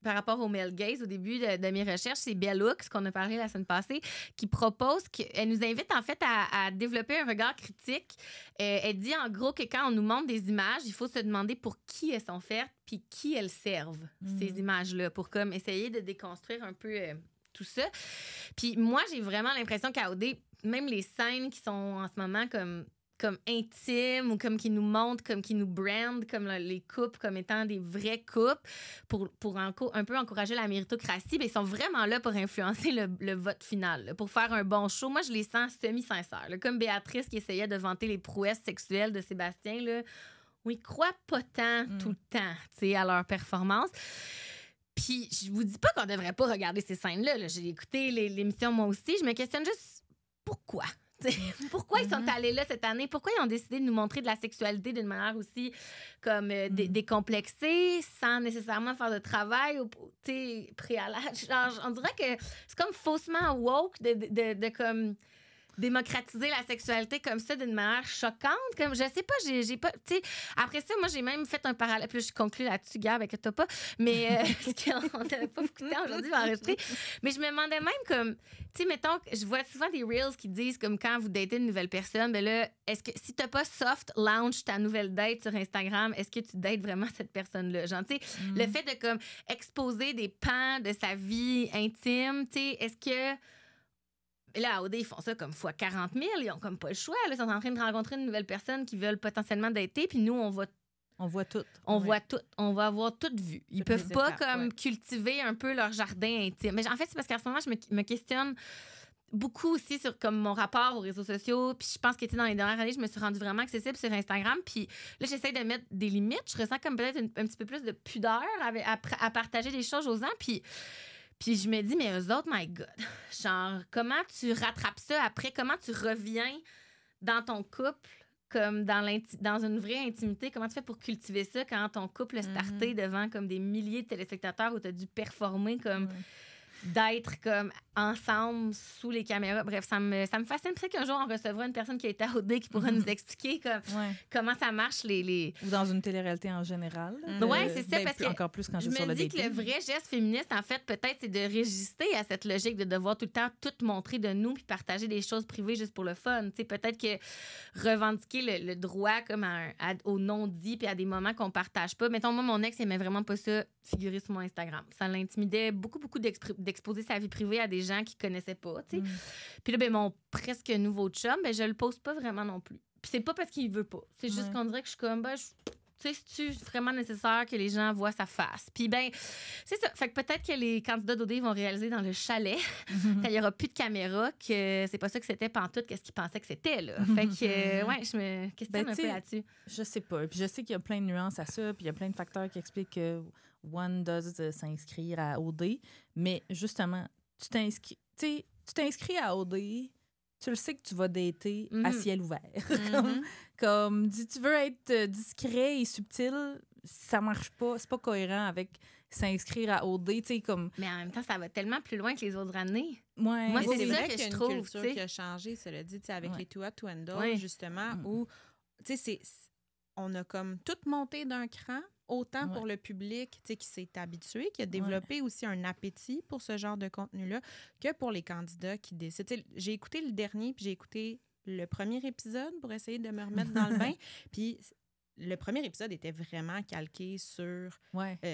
par rapport au male gaze au début de mes recherches. C'est Bell Hooks, qu'on a parlé la semaine passée, qui propose qu'elle nous invite en fait à développer un regard critique. Elle dit en gros que quand on nous montre des images, il faut se demander pour qui elles sont faites puis qui elles servent, ces images-là, pour comme essayer de déconstruire un peu tout ça. Puis moi, j'ai vraiment l'impression qu'à OD, même les scènes qui sont en ce moment comme intimes ou comme qui nous montrent, comme qui nous brandent, comme les couples comme étant des vrais couples pour un peu encourager la méritocratie, bien, ils sont vraiment là pour influencer le vote final, là, pour faire un bon show. Moi, je les sens semi-sincères. Là, comme Béatrice qui essayait de vanter les prouesses sexuelles de Sébastien, là, où ils croient pas tant tout le temps, tu sais, à leur performance. Puis, je vous dis pas qu'on devrait pas regarder ces scènes-là. Là. J'ai écouté l'émission moi aussi. Je me questionne juste pourquoi. Pourquoi ils sont allés là cette année? Pourquoi ils ont décidé de nous montrer de la sexualité d'une manière aussi comme décomplexée, sans nécessairement faire de travail ou préalable? Genre, on dirait que c'est comme faussement woke de comme démocratiser la sexualité comme ça d'une manière choquante. Comme, je sais pas, j'ai pas... Après ça, moi, j'ai même fait un parallèle. Puis je conclue là-dessus, Gab, inquiète-toi pas. Mais parce qu'on n'avait pas beaucoup de temps aujourd'hui pour enregistrer. Mais je me demandais même comme... Tu sais, mettons, je vois souvent des reels qui disent comme quand vous datez une nouvelle personne, ben là, est-ce que si t'as pas soft launch ta nouvelle date sur Instagram, est-ce que tu dates vraiment cette personne-là? Genre, tu sais, le fait de comme exposer des pans de sa vie intime, tu sais, est-ce que... Là, à OD, ils font ça comme fois 40 000. Ils ont comme pas le choix. Là. Ils sont en train de rencontrer une nouvelle personne qui veulent potentiellement dater. Puis nous, on voit tout. On va avoir tout vu. Ils peuvent pas comme cultiver un peu leur jardin intime. Mais en fait, c'est parce qu'à ce moment, je me questionne beaucoup aussi sur comme mon rapport aux réseaux sociaux. Puis je pense que dans les dernières années, je me suis rendue vraiment accessible sur Instagram. Puis là, j'essaie de mettre des limites. Je ressens comme peut-être un petit peu plus de pudeur à partager des choses aux gens. Puis je me dis, mais eux autres, my God, genre, comment tu rattrapes ça après? Comment tu reviens dans ton couple, comme dans une vraie intimité? Comment tu fais pour cultiver ça quand ton couple a starté devant comme des milliers de téléspectateurs où tu as dû performer comme... d'être comme ensemble sous les caméras. Bref, ça me fascine. Peut-être qu'un jour, on recevra une personne qui a été à OD qui pourra nous expliquer comment ça marche.
Ou dans une télé-réalité en général.
Oui, c'est ça. Parce que
encore plus quand
je me dis que le vrai geste féministe, en fait, peut-être, c'est de résister à cette logique de devoir tout le temps tout montrer de nous puis partager des choses privées juste pour le fun. T'sais, peut-être que revendiquer le droit comme au non-dit puis à des moments qu'on partage pas. Mettons, moi, mon ex, il aimait vraiment pas ça figurer sur mon Instagram. Ça l'intimidait beaucoup d'exposer sa vie privée à des gens qu'il connaissait pas, tu sais. Puis là, ben, mon presque nouveau chum, ben, je le pose pas vraiment non plus. Puis c'est pas parce qu'il veut pas. C'est juste qu'on dirait que je suis comme, tu sais, c'est vraiment nécessaire que les gens voient sa face. Puis ben, c'est ça. Fait que peut-être que les candidats d'OD vont réaliser dans le chalet, quand il y aura plus de caméra, que c'est pas ça que c'était pantoute, qu'est-ce qu'ils pensaient que c'était, là. Fait que, ouais, je me questionne un peu là-dessus.
Je sais pas. Puis je sais qu'il y a plein de nuances à ça, puis il y a plein de facteurs qui expliquent que one does s'inscrire à OD. Mais justement, tu t'inscris à OD, tu le sais que tu vas dater à ciel ouvert. comme si tu veux être discret et subtil, ça marche pas. C'est pas cohérent avec s'inscrire à OD.
Mais en même temps, ça va tellement plus loin que les autres années.
Ouais.
Moi, c'est ça
vrai
que je
une
trouve.
Culture qui a changé, cela dit, avec les Too Hot to Handle, justement, où on a comme tout monté d'un cran. autant pour le public qui s'est habitué, qui a développé aussi un appétit pour ce genre de contenu-là, que pour les candidats qui décident. T'sais, j'ai écouté le dernier, puis j'ai écouté le premier épisode pour essayer de me remettre dans le bain. Puis le premier épisode était vraiment calqué sur,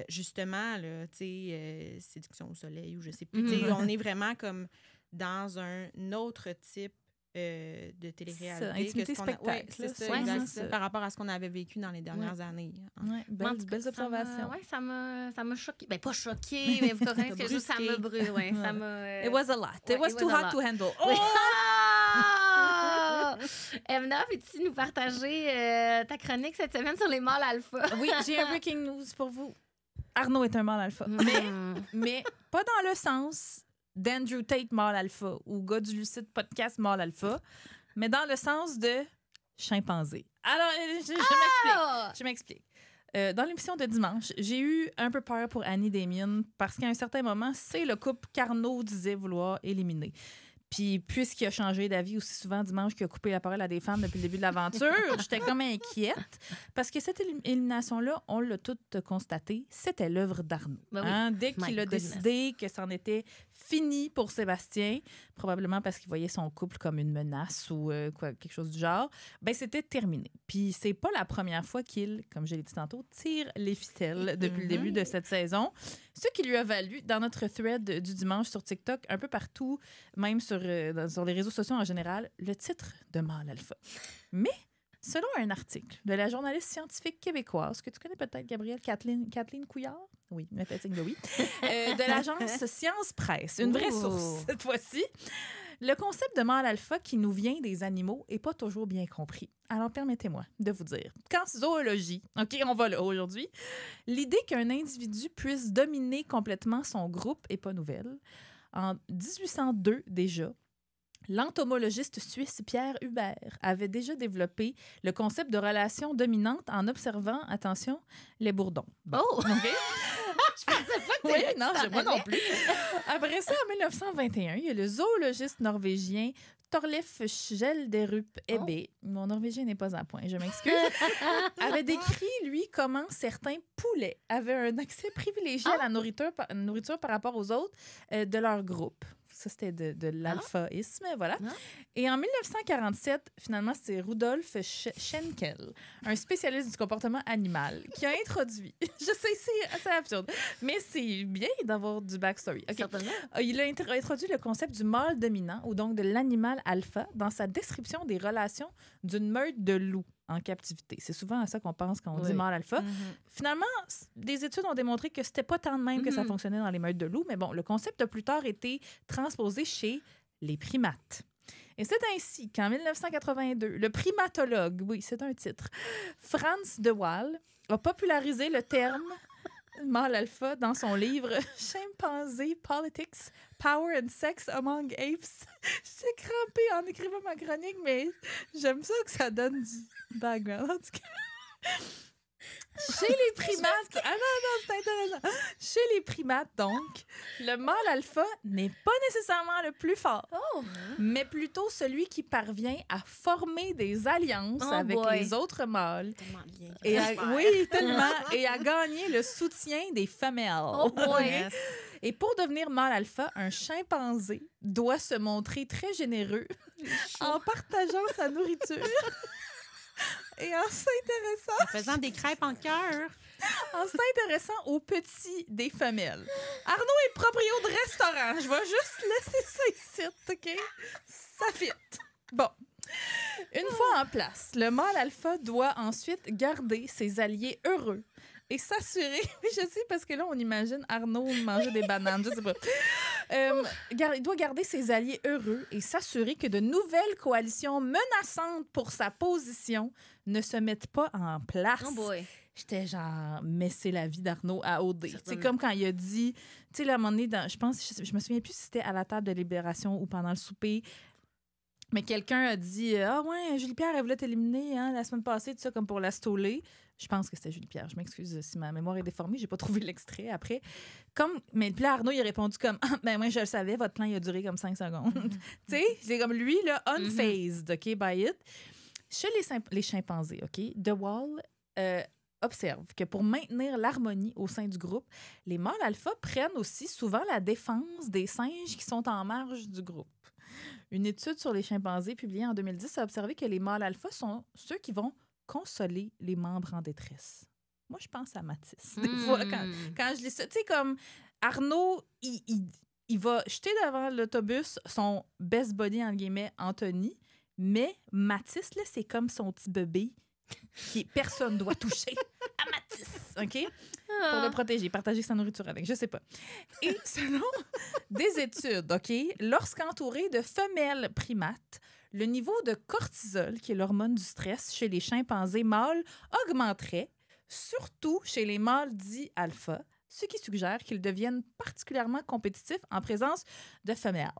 justement, là, séduction au soleil, ou je sais plus. On est vraiment comme dans un autre type de télé-réalité.
Intimité spectacle.
C'est ça, par rapport à ce qu'on avait vécu dans les dernières années.
Belles observations.
Ça m'a choqué. Ben, pas choqué, mais vous comprenez que ça me brûle. Ça m'a...
It was a lot. It was too hot to handle.
Evna, peux-tu nous partager ta chronique cette semaine sur les mâles alpha?
Oui, j'ai un breaking news pour vous. Arnaud est un mâle alpha. Mais pas dans le sens d'Andrew Tate mâle alpha ou gars du Lucide podcast mâle alpha, mais dans le sens de chimpanzé. Alors, je m'explique. Dans l'émission de dimanche, j'ai eu un peu peur pour Annie Damien parce qu'à un certain moment, c'est le couple qu'Arnaud disait vouloir éliminer. Puis, puisqu'il a changé d'avis aussi souvent dimanche qu'il a coupé la parole à des femmes depuis le début de l'aventure, j'étais comme inquiète. Parce que cette élimination-là, on l'a toute constaté, c'était l'œuvre d'Arnaud. Dès qu'il a décidé que c'en était fini pour Sébastien, probablement parce qu'il voyait son couple comme une menace ou quelque chose du genre, ben c'était terminé. Puis, c'est pas la première fois qu'il, comme je l'ai dit tantôt, tire les ficelles depuis le début de cette saison. Ce qui lui a valu, dans notre thread du dimanche sur TikTok, un peu partout, même sur les réseaux sociaux en général, le titre de mâle alpha. Mais, selon un article de la journaliste scientifique québécoise, que tu connais peut-être, Gabrielle, Kathleen Couillard? Oui, me fait signe de oui. De l'agence Science Presse, une vraie source cette fois-ci. Le concept de mâle alpha qui nous vient des animaux n'est pas toujours bien compris. Alors, permettez-moi de vous dire qu'en zoologie, OK, on va là aujourd'hui, l'idée qu'un individu puisse dominer complètement son groupe n'est pas nouvelle. En 1802 déjà, l'entomologiste suisse Pierre Hubert avait déjà développé le concept de relation dominante en observant, attention, les bourdons. Bon.
Oh!
OK?
Je pensais pas que
oui, non, moi non plus. Après ça, en 1921, il y a le zoologiste norvégien Thorleif Skjelderup Ebbe, mon norvégien n'est pas à point, je m'excuse, avait décrit, lui, comment certains poulets avaient un accès privilégié à la nourriture par rapport aux autres de leur groupe. Ça, c'était de l'alphaïsme, voilà. Et en 1947, finalement, c'est Rudolf Schenkel, un spécialiste du comportement animal, qui a introduit... Je sais, c'est assez absurde, mais c'est bien d'avoir du backstory. Okay. Il a introduit le concept du mâle dominant, ou donc de l'animal alpha, dans sa description des relations d'une meute de loups en captivité. C'est souvent à ça qu'on pense quand on dit mâle alpha. Finalement, des études ont démontré que c'était pas tant de même que ça fonctionnait dans les meutes de loups, mais bon, le concept a plus tard été transposé chez les primates. Et c'est ainsi qu'en 1982, le primatologue, oui, c'est un titre, Frans de Waal, a popularisé le terme mâle alpha dans son livre Chimpanzee Politics, Power and Sex Among Apes. J'étais crampée en écrivant ma chronique, mais j'aime ça que ça donne du background. En tout cas, chez les primates... Ah non, c'est intéressant. Chez les primates, donc, le mâle alpha n'est pas nécessairement le plus fort, mais plutôt celui qui parvient à former des alliances avec les autres mâles. Et à gagner le soutien des femelles. Et pour devenir mâle alpha, un chimpanzé doit se montrer très généreux en partageant sa nourriture. Et en s'intéressant...
En faisant des crêpes en cœur.
En s'intéressant aux petits des femelles. Arnaud est proprio de restaurant. Je vais juste laisser ça ici, OK? Ça fit. Bon. Une fois en place, le mâle alpha doit ensuite garder ses alliés heureux et s'assurer... Je sais, parce que là, on imagine Arnaud manger des bananes, je sais pas. Il doit garder ses alliés heureux et s'assurer que de nouvelles coalitions menaçantes pour sa position ne se mettent pas en place. J'étais genre, mais c'est la vie d'Arnaud à OD. C'est comme quand il a dit, tu sais, à un moment donné, je me souviens plus si c'était à la table de Libération ou pendant le souper, mais quelqu'un a dit, Julie Pierre, elle voulait t'éliminer la semaine passée, tout ça, comme pour la stoler. Je pense que c'était Julie Pierre. Je m'excuse si ma mémoire est déformée. J'ai pas trouvé l'extrait après. Mais puis là, Arnaud, il a répondu comme moi, je le savais, votre plan, il a duré comme 5 secondes. Tu sais, c'est comme lui, là, unfazed, OK, by it. Chez les chimpanzés, OK, De Waal observe que pour maintenir l'harmonie au sein du groupe, les mâles alpha prennent aussi souvent la défense des singes qui sont en marge du groupe. Une étude sur les chimpanzés publiée en 2010 a observé que les mâles alpha sont ceux qui vont consoler les membres en détresse. Moi, je pense à Mathis. Des fois, quand je lis ça, tu sais, comme Arnaud, il va jeter devant l'autobus son best buddy, entre guillemets, Anthony, mais Mathis, là, c'est comme son petit bébé qui personne doit toucher à Mathis, OK? Pour le protéger, partager sa nourriture avec, je sais pas. Et selon des études, OK, lorsqu'entouré de femelles primates, le niveau de cortisol, qui est l'hormone du stress chez les chimpanzés mâles, augmenterait, surtout chez les mâles dits alpha, ce qui suggère qu'ils deviennent particulièrement compétitifs en présence de femelles.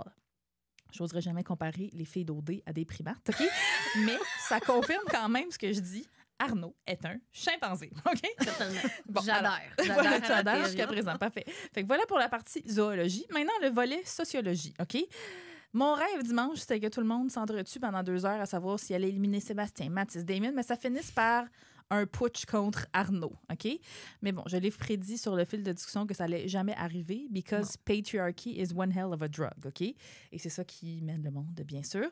J'oserais jamais comparer les filles d'OD à des primates, OK? Mais ça confirme quand même ce que je dis. Arnaud est un chimpanzé, OK?
Certainement.
Bon,
J'adore.
Voilà, tu adhères jusqu'à présent. Parfait. Fait que voilà pour la partie zoologie. Maintenant, le volet sociologie, OK? Mon rêve dimanche, c'était que tout le monde s'entretue pendant 2 heures à savoir s'il allait éliminer Sébastien, Mathis, Damien, mais ça finisse par un putsch contre Arnaud, OK? Mais bon, je l'ai prédit sur le fil de discussion que ça allait jamais arriver because patriarchy is one hell of a drug, OK? Et c'est ça qui mène le monde, bien sûr.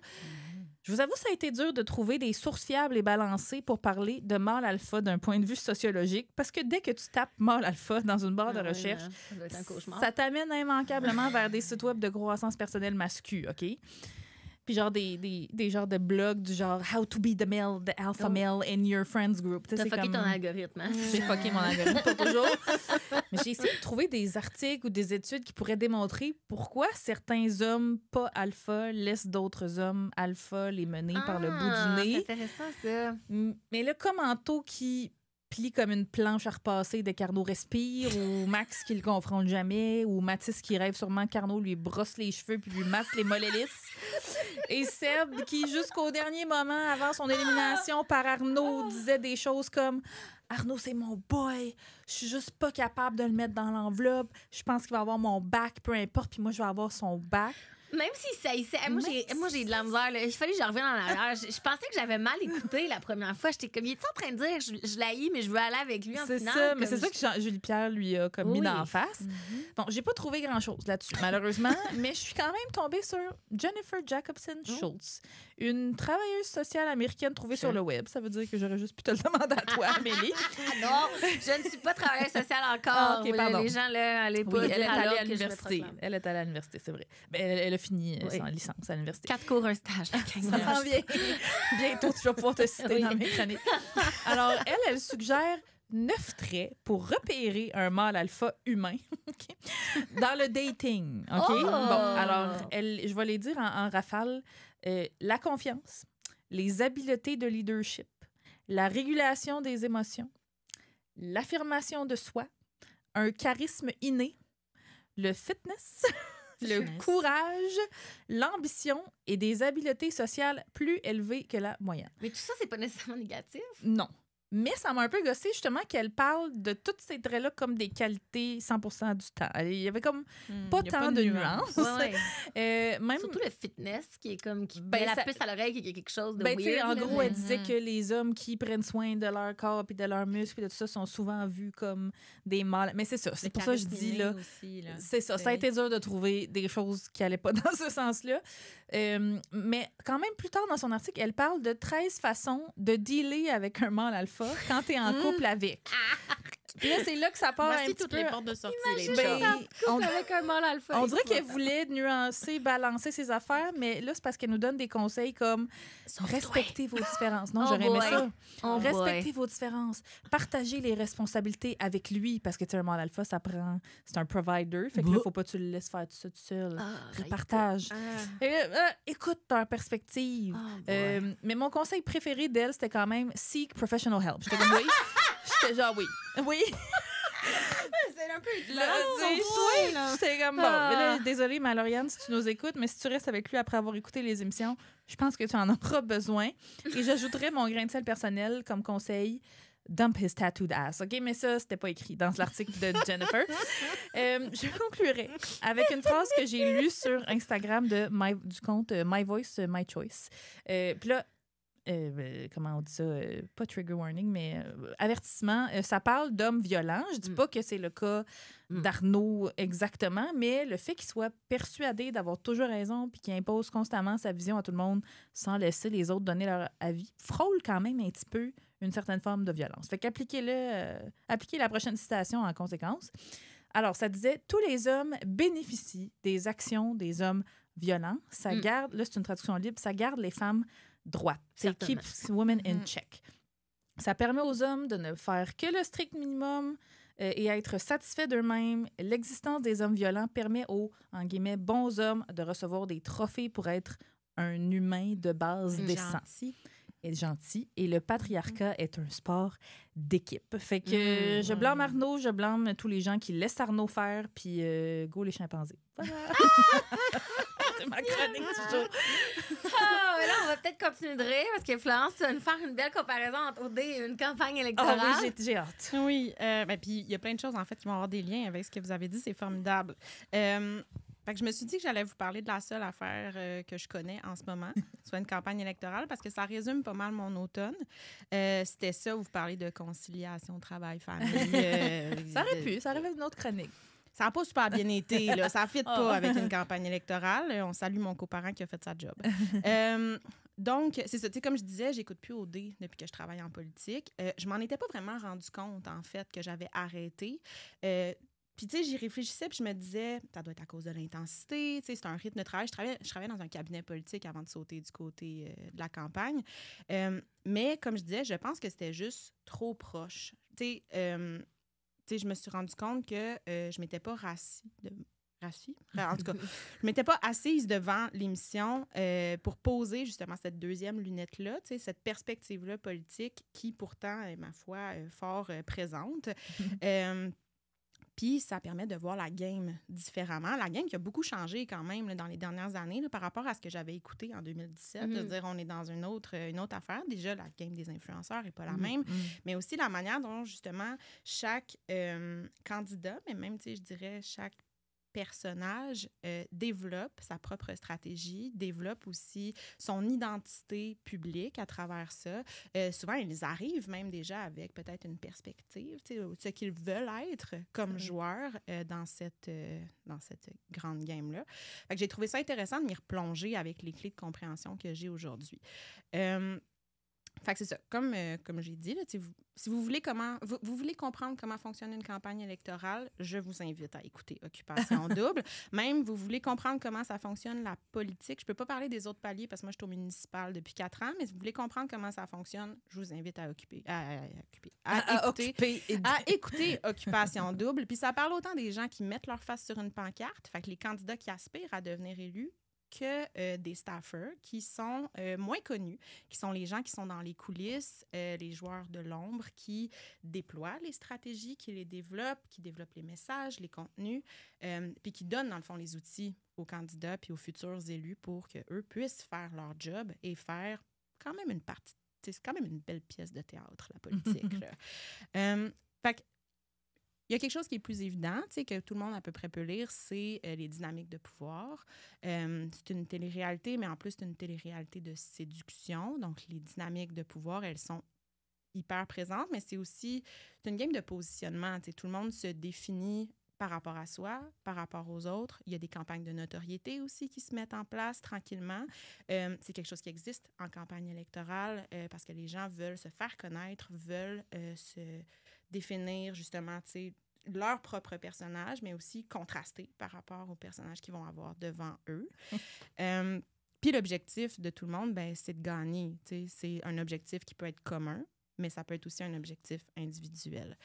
Je vous avoue, ça a été dur de trouver des sources fiables et balancées pour parler de mâle alpha d'un point de vue sociologique parce que dès que tu tapes mâle alpha dans une barre de recherche,
ça doit être un cauchemar.
ça t'amène immanquablement vers des sites web de croissance personnelle masculins, OK? Puis genre des genres de blogs du genre « How to be the male, the alpha male in your friends group ».
T'as fucké ton algorithme. Hein?
J'ai fucké mon algorithme pour toujours. Mais j'ai essayé de trouver des articles ou des études qui pourraient démontrer pourquoi certains hommes pas alpha laissent d'autres hommes alpha les mener par le bout du nez.
C'est intéressant, ça.
Mais le commento qui plie comme une planche à repasser de Carnot respire, ou Max qui le confronte jamais, ou Mathis qui rêve sûrement que Carnot lui brosse les cheveux puis lui masse les mollets lisses. Et Seb qui, jusqu'au dernier moment, avant son élimination par Arnaud, disait des choses comme « Arnaud, c'est mon boy. Je suis juste pas capable de le mettre dans l'enveloppe. Je pense qu'il va avoir mon bac, peu importe, puis moi, je vais avoir son bac. »
Même si ça hissait. Moi, j'ai de la misère. Là. Il fallait que je revienne en arrière. Je pensais que j'avais mal écouté la première fois. J'étais comme, il était en train de dire, je l'haïs, mais je veux aller avec lui en
C'est
finale.
ça, mais c'est ça que Julie Pierre lui a comme mis d'en face. Bon, j'ai pas trouvé grand-chose là-dessus, malheureusement, mais je suis quand même tombée sur Jennifer Jacobson Schultz, une travailleuse sociale américaine trouvée sur le web. Ça veut dire que j'aurais juste pu te le demander à toi, Amélie.
Non, je ne suis pas travailleuse sociale encore.
OK, pardon.
Les gens, là, à l'époque,
Oui, elle est allée à l'université. Elle est allée à l'université, c'est vrai. Mais elle a fini sa licence à l'université.
4 cours, un stage.
Ça s'en vient. Bientôt, tu vas pouvoir te citer dans mes chroniques. Alors, elle suggère 9 traits pour repérer un mâle alpha humain dans le dating. OK?
Oh!
Bon, alors, je vais les dire en rafale. La confiance, les habiletés de leadership, la régulation des émotions, l'affirmation de soi, un charisme inné, le fitness, le courage, l'ambition et des habiletés sociales plus élevées que la moyenne.
Mais tout ça, c'est pas nécessairement négatif.
Non. Mais ça m'a un peu gossé, justement, qu'elle parle de tous ces traits-là comme des qualités 100% du temps. Il y avait comme pas tant de nuances. Même...
Surtout le fitness, qui est comme qui
ben,
met la
ça...
puce à l'oreille, qui est quelque chose de
weird. En gros,
mais...
elle disait que les hommes qui prennent soin de leur corps et de leurs muscles et de tout ça sont souvent vus comme des mâles. Mais c'est ça. C'est pour ça que je dis, là, c'est ça. Ça a été dur de trouver des choses qui n'allaient pas dans ce sens-là. Mais quand même, plus tard dans son article, elle parle de 13 façons de dealer avec un mâle alpha quand tu es en couple avec. Puis là, c'est là que ça part un petit
toutes
peu.
Les portes de sortie,
avec un mâle alpha.
On dirait qu'elle voulait nuancer, balancer ses affaires, mais là, c'est parce qu'elle nous donne des conseils comme respectez vos différences. Non, j'aurais aimé ça. Respectez vos différences. Partagez les responsabilités avec lui, parce que tu sais, un mâle alpha, ça prend... C'est un provider, fait que là, faut pas que tu le laisses faire tout ça tout seul. Partage. Écoute leur perspective. Mais mon conseil préféré d'elle, c'était quand même seek professional help. J'étais comme oui. J'étais genre oui. Oui.
C'est un peu
J'étais comme bon. Mais là, désolée, Lauriane, si tu nous écoutes, mais si tu restes avec lui après avoir écouté les émissions, je pense que tu en auras besoin. Et j'ajouterais mon grain de sel personnel comme conseil. Dump his tattooed ass. OK, mais ça, c'était pas écrit dans l'article de Jennifer. Je conclurai avec une phrase que j'ai lue sur Instagram du compte My Voice, My Choice. Puis là, comment on dit ça? Pas trigger warning, mais avertissement. Ça parle d'hommes violents. Je dis pas que c'est le cas d'Arnaud exactement, mais le fait qu'il soit persuadé d'avoir toujours raison puis qu'il impose constamment sa vision à tout le monde sans laisser les autres donner leur avis frôle quand même un petit peu une certaine forme de violence. Fait qu'appliquez la prochaine citation en conséquence. Alors, ça disait « Tous les hommes bénéficient des actions des hommes violents. » Ça garde, là, c'est une traduction libre, ça garde les femmes droites. C'est « keeps women in check ». Ça permet aux hommes de ne faire que le strict minimum et être satisfaits d'eux-mêmes. L'existence des hommes violents permet aux, en guillemets, bons hommes de recevoir des trophées pour être un humain de base décent. Est gentil. Et le patriarcat est un sport d'équipe. Fait que je blâme Arnaud, je blâme tous les gens qui laissent Arnaud faire, puis go les chimpanzés. Voilà. C'est ma chronique du jour.
Là, on va peut-être continuer de rire parce que Florence, tu vas nous faire une belle comparaison entre OD et une campagne électorale.
Ah oui, j'ai hâte.
Oui, puis il y a plein de choses, en fait, qui vont avoir des liens avec ce que vous avez dit. C'est formidable. Fait que je me suis dit que j'allais vous parler de la seule affaire que je connais en ce moment, soit une campagne électorale, parce que ça résume pas mal mon automne. C'était ça, vous parlez de conciliation, travail, famille.
Ça aurait pu une autre chronique.
Ça n'a pas super bien été, là. Ça ne fit pas avec une campagne électorale. On salue mon coparent qui a fait sa job. Donc, c'est ça. Tu sais, comme je disais, j'écoute plus OD depuis que je travaille en politique. Je m'en étais pas vraiment rendu compte, en fait, que j'avais arrêté. Puis, tu sais, j'y réfléchissais, puis je me disais, ça doit être à cause de l'intensité, tu sais, c'est un rythme de travail. Je travaillais dans un cabinet politique avant de sauter du côté de la campagne. Mais, comme je disais, je pense que c'était juste trop proche. Tu sais, je me suis rendu compte que je m'étais pas en tout cas, je m'étais pas assise devant l'émission pour poser justement cette deuxième lunette-là, tu sais, cette perspective-là politique qui, pourtant, est, ma foi, fort présente. Puis, ça permet de voir la game différemment. La game qui a beaucoup changé quand même là, dans les dernières années là, par rapport à ce que j'avais écouté en 2017. De dire, on est dans une autre affaire. Déjà, la game des influenceurs n'est pas la même. Mais aussi la manière dont, justement, chaque candidat, mais même, tu sais, je dirais, chaque personnage développe sa propre stratégie, développe aussi son identité publique à travers ça. Souvent, ils arrivent même déjà avec peut-être une perspective, ce qu'ils veulent être comme joueurs dans cette grande game-là. Fait que j'ai trouvé ça intéressant de m'y replonger avec les clés de compréhension que j'ai aujourd'hui. Fait que c'est ça. Comme j'ai dit, là, si vous voulez vous voulez comprendre comment fonctionne une campagne électorale, je vous invite à écouter Occupation Double. Même, vous voulez comprendre comment ça fonctionne, la politique. Je peux pas parler des autres paliers parce que moi, je suis au municipal depuis 4 ans, mais si vous voulez comprendre comment ça fonctionne, je vous invite à écouter Occupation Double. Puis ça parle autant des gens qui mettent leur face sur une pancarte, fait que les candidats qui aspirent à devenir élus, que des staffers qui sont moins connus, qui sont les gens qui sont dans les coulisses, les joueurs de l'ombre, qui déploient les stratégies, qui les développent, qui développent les messages, les contenus, puis qui donnent, dans le fond, les outils aux candidats puis aux futurs élus pour qu'eux puissent faire leur job et faire quand même une partie. C'est quand même une belle pièce de théâtre, la politique. Fait que il y a quelque chose qui est plus évident, que tout le monde à peu près peut lire, c'est les dynamiques de pouvoir. C'est une télé-réalité, mais en plus, c'est une télé-réalité de séduction. Donc, les dynamiques de pouvoir, elles sont hyper présentes, mais c'est une game de positionnement. Tout le monde se définit par rapport à soi, par rapport aux autres. Il y a des campagnes de notoriété aussi qui se mettent en place tranquillement. C'est quelque chose qui existe en campagne électorale parce que les gens veulent se faire connaître, veulent se définir justement, leur propre personnage, mais aussi contraster par rapport aux personnages qu'ils vont avoir devant eux. Puis l'objectif de tout le monde, c'est de gagner. C'est un objectif qui peut être commun, mais ça peut être aussi un objectif individuel.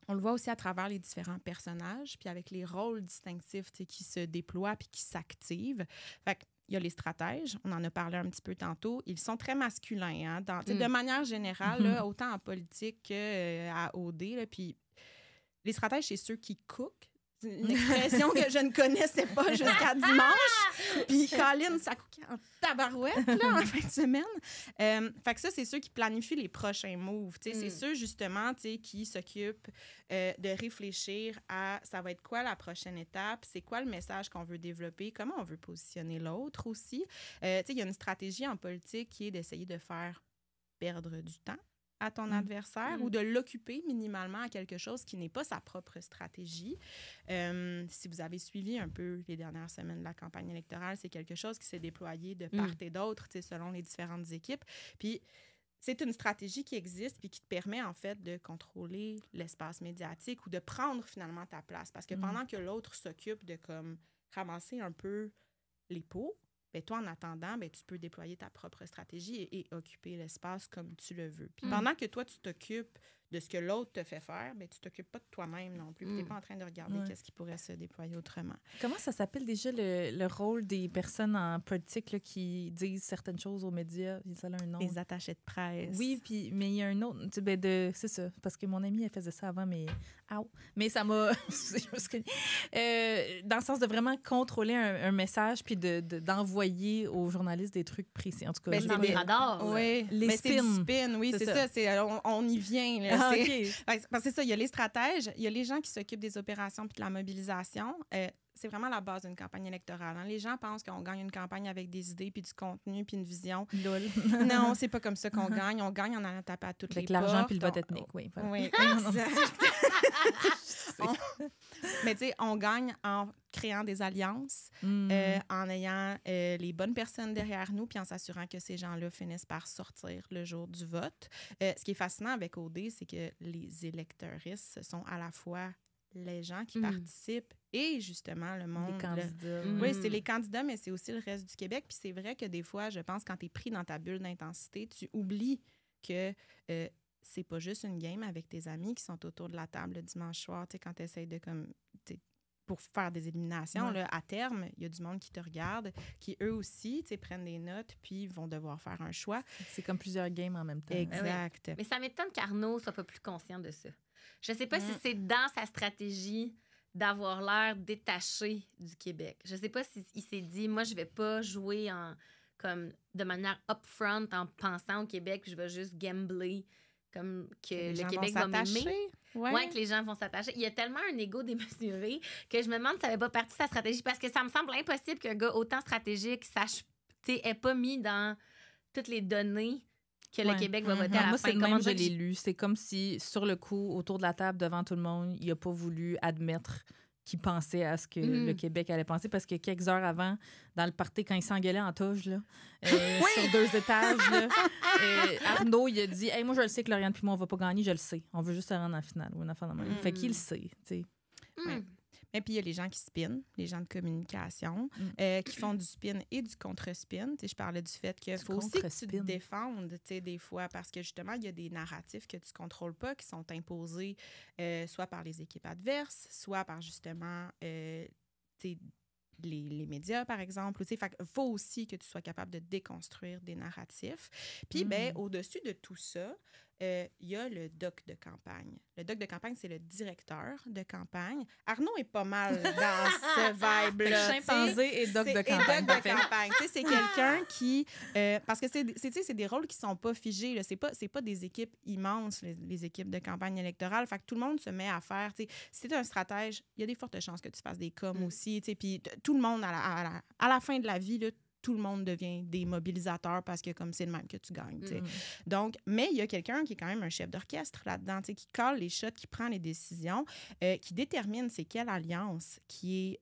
On le voit aussi à travers les différents personnages, puis avec les rôles distinctifs qui se déploient puis qui s'activent. Fait que il y a les stratèges, on en a parlé un petit peu tantôt. Ils sont très masculins, hein, de manière générale, là, autant en politique qu'à OD. Là, puis les stratèges, c'est ceux qui cookent. C'est une expression que je ne connaissais pas jusqu'à dimanche. Puis Colin, ça coûtait en tabarouette là, en fin de semaine. Fait que ça, c'est ceux qui planifient les prochains moves. C'est ceux, justement, qui s'occupent de réfléchir à ça va être quoi la prochaine étape, c'est quoi le message qu'on veut développer, comment on veut positionner l'autre aussi. Il y a une stratégie en politique qui est d'essayer de faire perdre du temps à ton adversaire ou de l'occuper minimalement à quelque chose qui n'est pas sa propre stratégie. Si vous avez suivi un peu les dernières semaines de la campagne électorale, c'est quelque chose qui s'est déployé de part et d'autre, selon les différentes équipes. Puis, c'est une stratégie qui existe puis qui te permet, en fait, de contrôler l'espace médiatique ou de prendre, finalement, ta place. Parce que pendant que l'autre s'occupe de, comme, ramasser un peu les pots, ben toi, en attendant, ben tu peux déployer ta propre stratégie et occuper l'espace comme tu le veux. Puis pendant que toi, tu t'occupes de ce que l'autre te fait faire, ben tu t'occupes pas de toi-même non plus. Tu n'es pas en train de regarder qu'est-ce qui pourrait se déployer autrement.
Comment ça s'appelle déjà le rôle des personnes en politique là, qui disent certaines choses aux médias? Ça a un nom.
Les attachés de presse.
Oui, puis mais il y a un autre. C'est ça. Parce que mon amie, elle faisait ça avant, mais... Mais ça m'a... dans le sens de vraiment contrôler un message puis d'envoyer aux journalistes des trucs précis. En tout cas,
c'est des radars.
Oui,
les
spins. C'est du spin, oui, c'est ça. On y vient. Là.
Ah, OK.
Parce que c'est ça, il y a les stratèges, il y a les gens qui s'occupent des opérations puis de la mobilisation. C'est vraiment la base d'une campagne électorale. Hein. Les gens pensent qu'on gagne une campagne avec des idées puis du contenu puis une vision.
Lol.
Non, c'est pas comme ça qu'on gagne. On gagne en allant taper à toutes les portes.
Avec l'argent puis le vote ethnique, oui. Voilà.
Oui, exact. Mais tu sais, on gagne en créant des alliances, en ayant les bonnes personnes derrière nous puis en s'assurant que ces gens-là finissent par sortir le jour du vote. Ce qui est fascinant avec OD, c'est que les électeuristes sont à la fois les gens qui participent et justement le monde.
Les candidats.
Oui, c'est les candidats, mais c'est aussi le reste du Québec. Puis c'est vrai que des fois, je pense, quand tu es pris dans ta bulle d'intensité, tu oublies que c'est pas juste une game avec tes amis qui sont autour de la table le dimanche soir, tu sais, quand tu essaies de comme... pour faire des éliminations, là, à terme, il y a du monde qui te regarde, qui eux aussi prennent des notes puis vont devoir faire un choix.
C'est comme plusieurs games en même temps.
Exact.
Mais ça m'étonne qu'Arnaud soit pas plus conscient de ça. Je sais pas si c'est dans sa stratégie d'avoir l'air détaché du Québec. Je sais pas s'il s'est dit, moi, je vais pas jouer comme de manière upfront en pensant au Québec, je vais juste gambler comme que le Québec va m'aimer. Ouais, que les gens vont s'attacher. Il y a tellement un ego démesuré que je me demande si ça n'avait pas partie de sa stratégie parce que ça me semble impossible qu'un gars autant stratégique n'ait pas mis dans toutes les données que le Québec va voter à la
moi,
fin.
C'est le même, je l'ai lu. C'est comme si, sur le coup, autour de la table, devant tout le monde, il n'a pas voulu admettre qu'il pensait à ce que le Québec allait penser parce que quelques heures avant, dans le party, quand il s'engueulait en toge, là, sur 2 étages, là, Arnaud, il a dit hey, « Moi, je le sais que Lauriane puis moi, on va pas gagner, je le sais. On veut juste se rendre en finale. » ou une affaire de même. Fait qu'il le sait, tu sais.
Et puis, il y a les gens qui spinent, les gens de communication, qui font du spin et du contre-spin. Je parlais du fait qu'il faut aussi que tu te défendes des fois parce que, justement, il y a des narratifs que tu ne contrôles pas qui sont imposés soit par les équipes adverses, soit par, justement, les médias, par exemple. Il faut aussi que tu sois capable de déconstruire des narratifs. Puis, au-dessus de tout ça, il y a le doc de campagne. Le doc de campagne, c'est le directeur de campagne. Arnaud est pas mal dans ce vibe-là.
Chimpanzé et doc de campagne.
Et doc de campagne. C'est quelqu'un qui... parce que c'est des rôles qui sont pas figés. Là. C'est pas des équipes immenses, les équipes de campagne électorale. Fait que tout le monde se met à faire... Si tu es un stratège, il y a des fortes chances que tu fasses des coms aussi. Puis tout le monde, à la fin de la vie, là, tout le monde devient des mobilisateurs parce que comme c'est le même que tu gagnes. Donc, mais il y a quelqu'un qui est quand même un chef d'orchestre là-dedans, qui colle les shots, qui prend les décisions, qui détermine c'est quelle alliance qui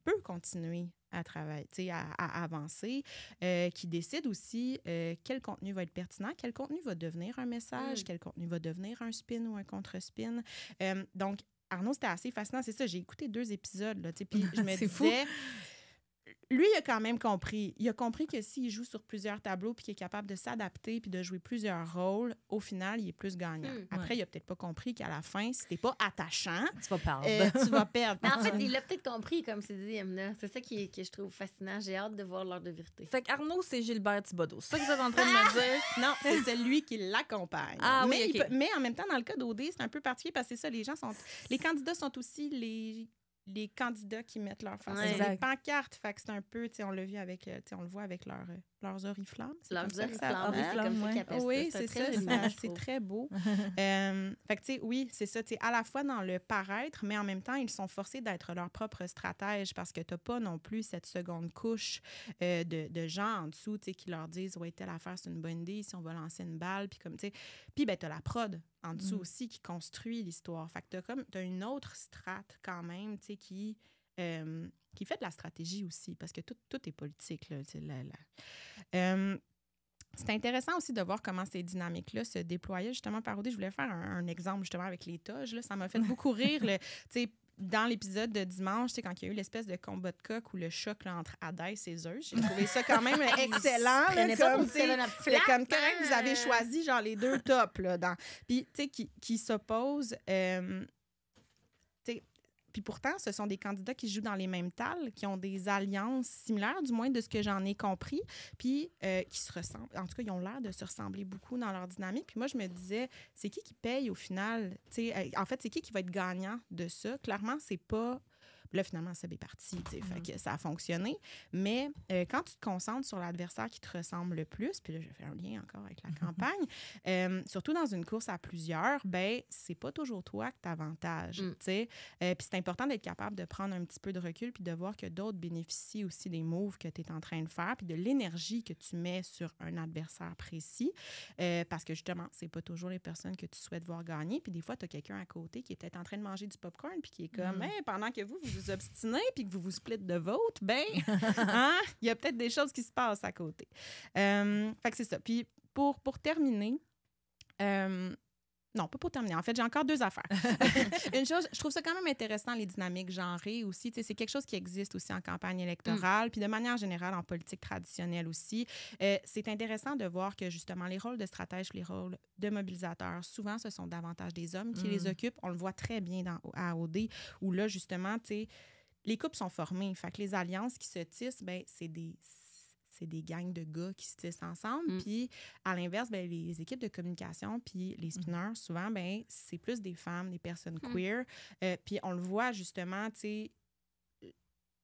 peut continuer à travailler, à avancer, qui décide aussi quel contenu va être pertinent, quel contenu va devenir un message, quel contenu va devenir un spin ou un contre-spin. Donc, Arnaud, c'était assez fascinant. C'est ça, j'ai écouté 2 épisodes, là, puis je me disais... Lui, il a quand même compris. Il a compris que s'il joue sur plusieurs tableaux puis qu'il est capable de s'adapter puis de jouer plusieurs rôles, au final, il est plus gagnant. Après, il a peut-être pas compris qu'à la fin, si t'es pas attachant,
tu vas perdre.
Tu vas perdre.
Mais en fait, il l'a peut-être compris, comme c'est dit, Emna. C'est ça que je trouve fascinant. J'ai hâte de voir l'heure de vérité.
Fait qu'Arnaud, c'est Gilbert Thibodeau. C'est ça que vous êtes en train de me dire?
Non, c'est celui qui l'accompagne.
Ah,
mais en même temps, dans le cas d'OD, c'est un peu particulier parce que c'est ça, les candidats sont aussi les candidats qui mettent leur face
Ouais.
sur les pancartes. Fait que c'est un peu, on l'a vu avec, on le voit avec leurs oriflammes. C'est
Leurs
comme ça que ça
oriflammes,
s'appelle.
c'est comme ça qu'ils appellent ça.
Oui,
C'est
c'est
très
ça.
joli mot, je
C'est
trouve.
très beau. Fait que, tu sais, oui, c'est ça. Tu sais, à la fois dans le paraître, mais en même temps, ils sont forcés d'être leurs propres stratèges parce que tu n'as pas non plus cette seconde couche de gens en dessous, tu sais, qui leur disent, ouais, telle affaire, c'est une bonne idée, si on va lancer une balle. Puis, comme, tu sais, puis, ben, tu as la prod en dessous aussi qui construit l'histoire. Fait que tu as une autre strate quand même, tu sais, qui fait de la stratégie aussi, parce que tout est politique. Là, c'est intéressant aussi de voir comment ces dynamiques-là se déployaient justement par OD. Je voulais faire un exemple justement avec les toges. Là. Ça m'a fait beaucoup rire. Dans l'épisode de dimanche, quand il y a eu l'espèce de combat de coq ou le choc là, entre Hadès et Zeus, j'ai trouvé ça quand même excellent. Là, comme correct, vous avez choisi genre les deux tops. Là, puis, tu sais, qui s'opposent... Puis pourtant, ce sont des candidats qui jouent dans les mêmes talles, qui ont des alliances similaires, du moins de ce que j'en ai compris, puis qui se ressemblent. En tout cas, ils ont l'air de se ressembler beaucoup dans leur dynamique. Puis moi, je me disais, c'est qui paye au final? En fait, c'est qui va être gagnant de ça? Clairement, c'est pas... Là, finalement, ça est parti, fait que ça a fonctionné. Mais quand tu te concentres sur l'adversaire qui te ressemble le plus, puis là, je fais un lien encore avec la campagne, surtout dans une course à plusieurs, ben c'est pas toujours toi que t'avantages, tu sais. Puis c'est important d'être capable de prendre un petit peu de recul puis de voir que d'autres bénéficient aussi des moves que tu es en train de faire puis de l'énergie que tu mets sur un adversaire précis, parce que justement, c'est pas toujours les personnes que tu souhaites voir gagner. Puis des fois, tu as quelqu'un à côté qui est peut-être en train de manger du popcorn puis qui est comme, hey, pendant que vous obstinez puis que vous splittez de vote, ben, il y a peut-être des choses qui se passent à côté. Fait que c'est ça. Puis pour terminer, non, pas pour terminer. En fait, j'ai encore 2 affaires. Une chose, je trouve ça quand même intéressant, les dynamiques genrées aussi. Tu sais, c'est quelque chose qui existe aussi en campagne électorale, puis de manière générale en politique traditionnelle aussi. C'est intéressant de voir que justement, les rôles de stratège, les rôles de mobilisateurs, souvent, ce sont davantage des hommes qui les occupent. On le voit très bien à OD, où là, justement, tu sais, les couples sont formés. Fait que les alliances qui se tissent, ben c'est des gangs de gars qui se tissent ensemble. Puis, à l'inverse, ben, les équipes de communication puis les spinners, souvent, ben, c'est plus des femmes, des personnes queer. Puis, on le voit justement, tu sais,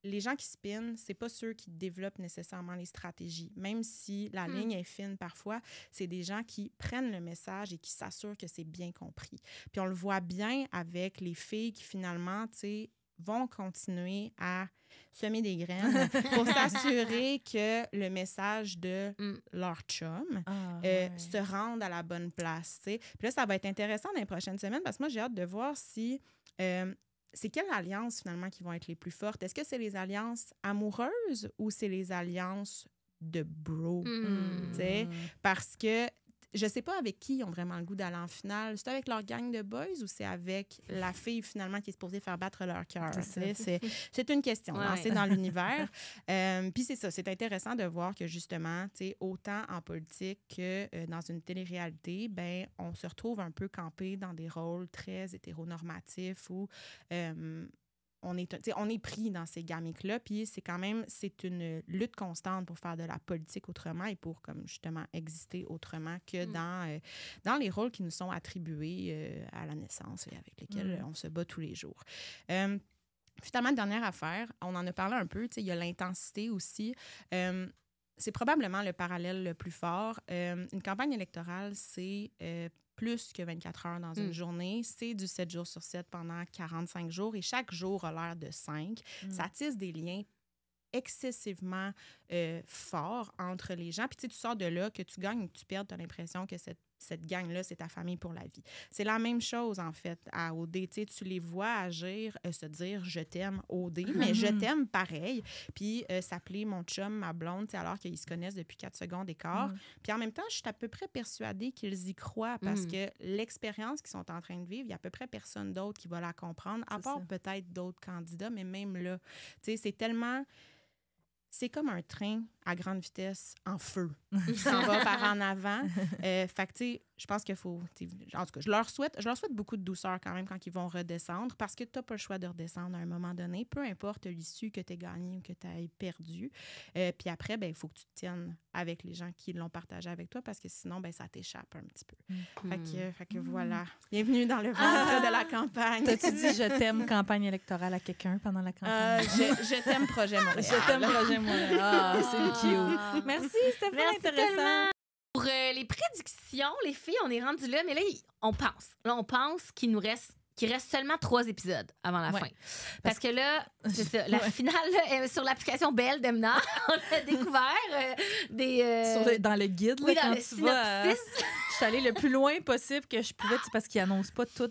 les gens qui spinnent, c'est pas ceux qui développent nécessairement les stratégies. Même si la ligne est fine parfois, c'est des gens qui prennent le message et qui s'assurent que c'est bien compris. Puis, on le voit bien avec les filles qui, finalement, tu sais, vont continuer à semer des graines pour s'assurer que le message de leur chum se rende à la bonne place. T'sais. Puis là, ça va être intéressant dans les prochaines semaines parce que moi, j'ai hâte de voir si... c'est quelles alliances, finalement, qui vont être les plus fortes? Est-ce que c'est les alliances amoureuses ou c'est les alliances de bro? Parce que je sais pas avec qui ils ont vraiment le goût d'aller en finale. C'est avec leur gang de boys ou c'est avec la fille, finalement, qui est supposée faire battre leur cœur? C'est une question lancée dans l'univers. Puis c'est ça, c'est intéressant de voir que, justement, autant en politique que dans une télé-réalité, ben, on se retrouve un peu campé dans des rôles très hétéronormatifs où... on est pris dans ces gamiques-là, puis c'est une lutte constante pour faire de la politique autrement et pour, comme justement, exister autrement que dans les rôles qui nous sont attribués à la naissance et avec lesquels on se bat tous les jours. Finalement, dernière affaire, on en a parlé un peu, il y a l'intensité aussi. C'est probablement le parallèle le plus fort. Une campagne électorale, c'est... plus que 24 heures dans une journée. C'est du 7 jours sur 7 pendant 45 jours et chaque jour a l'air de 5. Ça tisse des liens excessivement forts entre les gens. Puis tu sors de là, que tu gagnes ou que tu perds, tu as l'impression que cette gang-là, c'est ta famille pour la vie. C'est la même chose, en fait, à OD. Tu les vois agir, se dire « je t'aime, OD », mais « je t'aime pareil ». Puis s'appeler mon chum, ma blonde, alors qu'ils se connaissent depuis 4 secondes d'écart. Puis en même temps, je suis à peu près persuadée qu'ils y croient parce que l'expérience qu'ils sont en train de vivre, il y a à peu près personne d'autre qui va la comprendre, à part peut-être d'autres candidats, mais même là, tu sais, c'est tellement... C'est comme un train à grande vitesse en feu. Il s'en va par en avant. Fait que, tu sais, je pense qu'il faut... En tout cas, je leur souhaite beaucoup de douceur quand même quand ils vont redescendre parce que tu n'as pas le choix de redescendre à un moment donné, peu importe l'issue que tu aies gagnée ou que tu aies perdue. Puis après, il faut que tu te tiennes avec les gens qui l'ont partagé avec toi parce que sinon, ça t'échappe un petit peu. Fait que voilà. Bienvenue dans le ventre de la campagne.
T'as-tu dit « je t'aime » campagne électorale à quelqu'un pendant la campagne?
Je t'aime Projet Montréal.
Je t'aime Projet Montréal. Ah, c'est cute. Merci, c'était très intéressant.
Tellement. Pour les prédictions, les filles, on est rendu là, mais là, on pense qu'il reste seulement 3 épisodes avant la fin. Parce que là, c'est ça, la finale là, sur l'application Belle d'Emna, on a découvert
dans le guide,
oui,
là,
dans
quand
le
tu vas...
synopsis.
Je suis allée le plus loin possible que je pouvais, parce qu'ils n'annoncent pas tout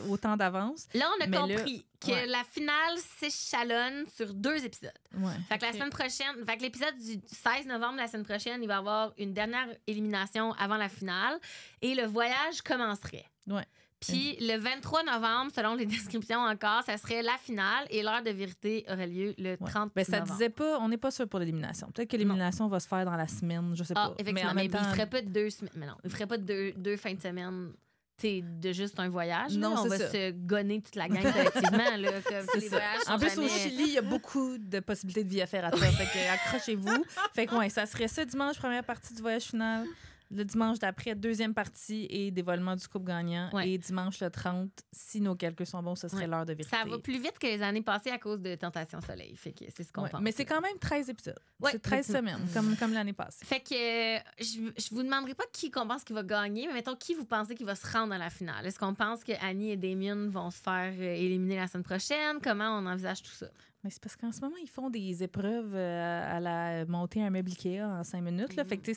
autant d'avance.
Là, on a compris que
ouais.
la finale s'échalonne sur 2 épisodes.
Ouais.
Fait que la semaine prochaine, fait que l'épisode du 16 novembre, la semaine prochaine, il va y avoir une dernière élimination avant la finale et le voyage commencerait.
Ouais.
Puis le 23 novembre, selon les descriptions encore, ça serait la finale et l'heure de vérité aurait lieu le 30
ça
novembre.
disait pas, on n'est pas sûr pour l'élimination. Peut-être que l'élimination va se faire dans la semaine, je sais pas.
Effectivement,
mais
il ferait pas 2 semaines. Mais non, il ferait pas 2 fins de semaine. De juste un voyage.
Non,
là. On va se gonner toute la gang collectivement. Là, comme les voyages
en plus,
jamais...
au Chili, il y a beaucoup de possibilités de via ferrata. Fait que accrochez-vous. Fait que ça serait ça dimanche, première partie du voyage final. Le dimanche d'après, deuxième partie et dévoilement du couple gagnant.
Ouais.
Et dimanche le 30, si nos calculs sont bons, ce serait l'heure de vérité.
Ça va plus vite que les années passées à cause de Tentation Soleil. Fait que c'est ce qu'on pense.
Mais c'est quand même 13 épisodes.
Ouais,
c'est 13 semaines, comme l'année passée.
Fait que je vous demanderai pas qui qu'on pense qui va gagner, mais mettons, qui vous pensez qui va se rendre à la finale? Est-ce qu'on pense que Annie et Damien vont se faire éliminer la semaine prochaine? Comment on envisage tout ça?
Mais c'est parce qu'en ce moment, ils font des épreuves à la monter un meuble Ikea en 5 minutes. Là. Fait que tu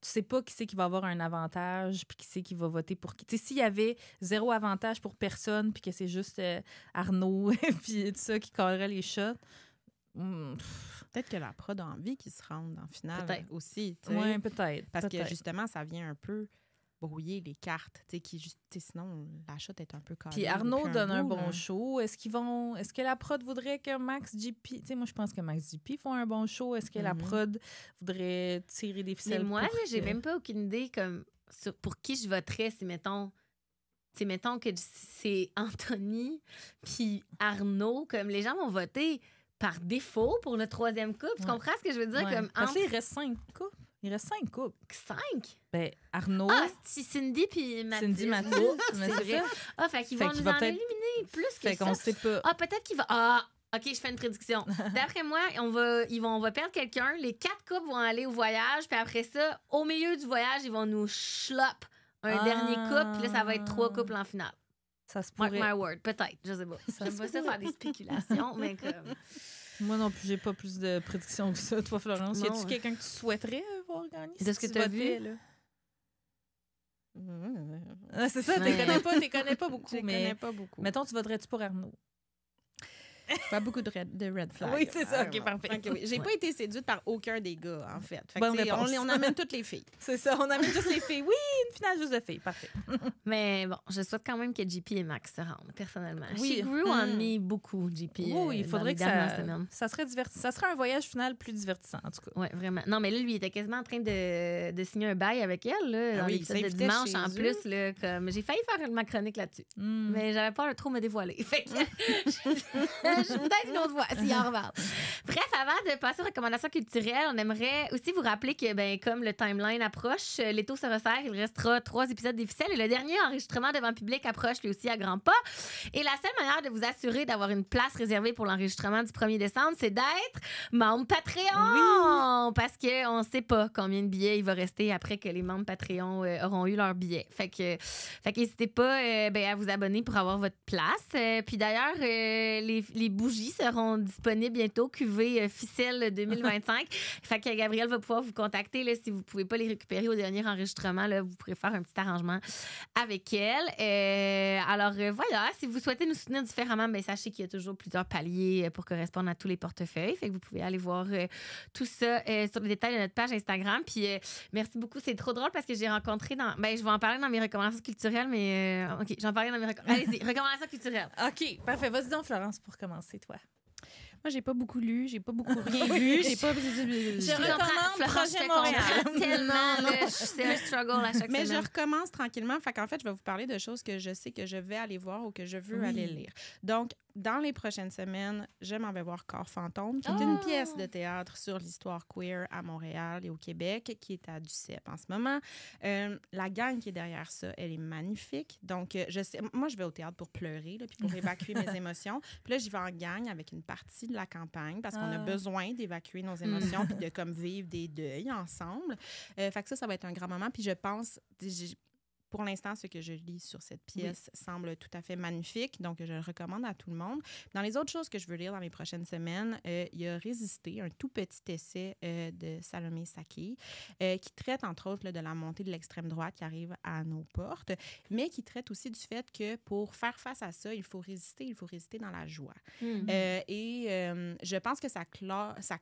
sais pas qui c'est qui va avoir un avantage puis qui c'est qui va voter pour qui. Tu sais, s'il y avait 0 avantage pour personne puis que c'est juste Arnaud et puis tout ça qui collerait les shots.
Peut-être que la prod a envie qu'ils se rendent en finale aussi.
Oui, peut-être.
Parce que justement, ça vient un peu brouiller les cartes, sinon la shot est un peu carrée.
Puis Arnaud donne un bon show. Est-ce que la prod voudrait que Max JP, moi je pense que Max JP font un bon show. Est-ce que la prod voudrait tirer des ficelles?
Mais moi, j'ai même pas aucune idée comme pour qui je voterais si mettons que c'est Anthony puis Arnaud, comme les gens vont voter par défaut pour le 3e couple. Tu comprends ce que je veux dire? Comme
parce qu'il reste 5 couples. Il reste 5 couples.
5?
Ben, Arnaud.
Ah, c'est Cindy puis Mathilde.
Cindy Mathilde.
C'est vrai. Ah, fait qu'ils vont nous en éliminer plus que ça.
Fait qu'on sait pas.
Ah, peut-être qu'il va... Ah, OK, je fais une prédiction. D'après moi, on va perdre quelqu'un. Les 4 couples vont aller au voyage. Puis après ça, au milieu du voyage, ils vont nous schlop un dernier couple. Puis là, ça va être 3 couples en finale.
Ça se pourrait.
Mark my word. Peut-être. Je sais pas. J'aime pas ça faire des spéculations, mais comme...
Moi non plus, j'ai pas plus de prédictions que ça. Toi, Florence, y a-tu quelqu'un que tu souhaiterais voir gagner?
De ce que tu as vu?
Là? C'est ça, t'es connais pas beaucoup.
Connais pas beaucoup.
Mettons, tu voterais-tu pour Arnaud?
Pas beaucoup de red flags.
Oui, c'est ça. OK, parfait.
Okay, oui. J'ai pas été séduite par aucun des gars, en fait.
Bonne réponse.
On amène toutes les filles.
C'est ça, on amène juste les filles. Oui, une finale juste de filles. Parfait.
Mais bon, je souhaite quand même que JP et Max se rendent, personnellement.
Oui.
She grew on me beaucoup, JP.
Oui, il faudrait que ça serait divertissant. Ça serait un voyage final plus divertissant, en tout cas.
Oui, vraiment. Non, mais là, lui, il était quasiment en train de signer un bail avec elle, là, dans l'épisode de dimanche, en plus. Là, comme, j'ai failli faire ma chronique là-dessus. Mais j'avais peur de trop me dévoiler. Fait que peut-être une autre fois, s'il en reparle. Bref, avant de passer aux recommandations culturelles, on aimerait aussi vous rappeler que, comme le timeline approche, l'étau se resserre, il restera 3 épisodes des ficelles et le dernier enregistrement devant public approche lui aussi à grands pas. Et la seule manière de vous assurer d'avoir une place réservée pour l'enregistrement du 1er décembre, c'est d'être membre Patreon! Oui. Parce qu'on ne sait pas combien de billets il va rester après que les membres Patreon auront eu leur billet. Fait que n'hésitez pas à vous abonner pour avoir votre place. Puis d'ailleurs, les bougies seront disponibles bientôt, QV ficelle 2025. Fait que Gabrielle va pouvoir vous contacter là, si vous ne pouvez pas les récupérer au dernier enregistrement. Là, vous pourrez faire un petit arrangement avec elle. Alors voilà, si vous souhaitez nous soutenir différemment, sachez qu'il y a toujours plusieurs paliers pour correspondre à tous les portefeuilles. Fait que vous pouvez aller voir tout ça sur les détails de notre page Instagram. Puis merci beaucoup. C'est trop drôle parce que j'ai rencontré je vais en parler dans mes recommandations culturelles, mais OK, j'en parlerai dans mes recommandations. Allez-y, recommandations culturelles.
OK, parfait. Vas-y donc, Florence, pour commencer, toi.
Moi, j'ai pas beaucoup lu, j'ai pas beaucoup rien vu, j'ai pas...
Je recommande Projet Montréal.
Tellement, là, c'est un struggle à chaque
Mais
semaine.
je recommence tranquillement. Fait qu'en fait, je vais vous parler de choses que je sais que je vais aller voir ou que je veux aller lire. Donc, dans les prochaines semaines, je m'en vais voir Corps fantôme, qui est une pièce de théâtre sur l'histoire queer à Montréal et au Québec, qui est à Duceppe en ce moment. La gang qui est derrière ça, elle est magnifique. Donc, je sais, moi, je vais au théâtre pour pleurer, là, puis pour évacuer mes émotions. Puis là, j'y vais en gang avec une partie de la campagne parce qu'on a besoin d'évacuer nos émotions puis de comme vivre des deuils ensemble. Fait que ça va être un grand moment. Puis je pense... Pour l'instant, ce que je lis sur cette pièce semble tout à fait magnifique, donc je le recommande à tout le monde. Dans les autres choses que je veux lire dans les prochaines semaines, il y a Résister, un tout petit essai de Salomé Saké, qui traite entre autres là, de la montée de l'extrême droite qui arrive à nos portes, mais qui traite aussi du fait que pour faire face à ça, il faut résister dans la joie. Je pense que ça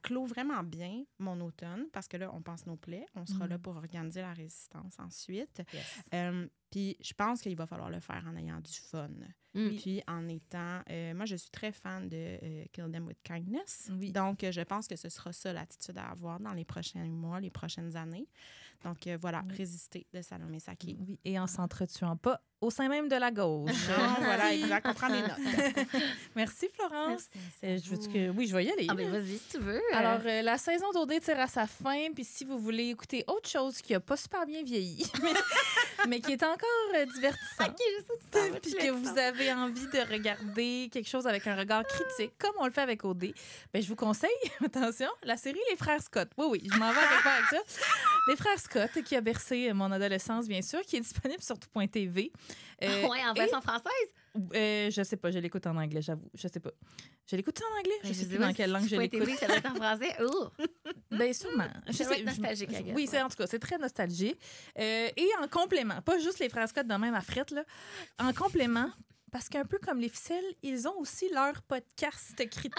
clôt vraiment bien mon automne, parce que là, on pense nos plaies, on sera là pour organiser la résistance ensuite. Yes. Puis je pense qu'il va falloir le faire en ayant du fun. Puis en étant... moi, je suis très fan de Kill Them With Kindness. Donc, je pense que ce sera ça l'attitude à avoir dans les prochains mois, les prochaines années. Donc, voilà, Résister de Salomé Saké.
Oui, et en s'entretuant pas au sein même de la gauche.
Non, voilà, exact. On prend des notes.
Merci, Florence. Oui, je vais y aller.
Ah, ben vas-y, si tu veux.
Alors, la saison d'OD tire à sa fin. Puis si vous voulez écouter autre chose qui n'a pas super bien vieilli, mais qui est encore divertissant,
OK, je sais
puis que vous avez envie de regarder quelque chose avec un regard critique, comme on le fait avec OD, ben, je vous conseille, attention, la série Les Frères Scott. Oui, je m'en vais avec ça. Les Frères Scott, qui a bercé mon adolescence, bien sûr, qui est disponible sur tout.tv.
Oui, en version française?
Je sais pas, je l'écoute en anglais, j'avoue. Je sais pas. Je l'écoute en anglais? Je sais plus dans quelle langue je l'écoute.
Ça doit être en français?
Bien, sûrement.
Ça doit être nostalgique, I guess.
Oui, en tout cas, c'est très nostalgique. Et en complément, pas juste les Frères Scott de même à frette, là. En complément, parce qu'un peu comme les ficelles, ils ont aussi leur podcast critique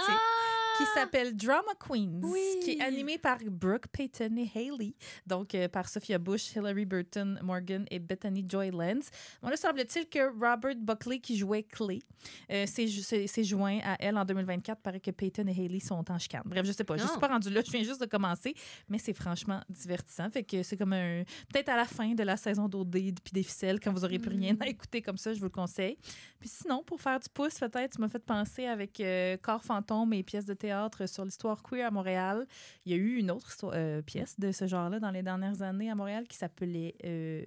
qui s'appelle Drama Queens, qui est animé par Brooke Payton et Hailey, donc par Sophia Bush, Hilary Burton Morgan et Bethany Joy Lenz. Bon, là, semble-t-il que Robert Buckley, qui jouait Clay, s'est joint à elle en 2024. Paraît que Payton et Hailey sont en chicane. Bref, je sais pas. Je suis pas rendue là. Je viens juste de commencer, mais c'est franchement divertissant. Fait que c'est comme peut-être à la fin de la saison d'OD puis des ficelles, quand vous aurez plus rien à écouter comme ça, je vous le conseille. Puis sinon, pour faire du pouce, peut-être, tu m'as fait penser avec Corps fantôme et pièces de théâtre sur l'histoire queer à Montréal. Il y a eu une autre pièce de ce genre-là dans les dernières années à Montréal qui s'appelait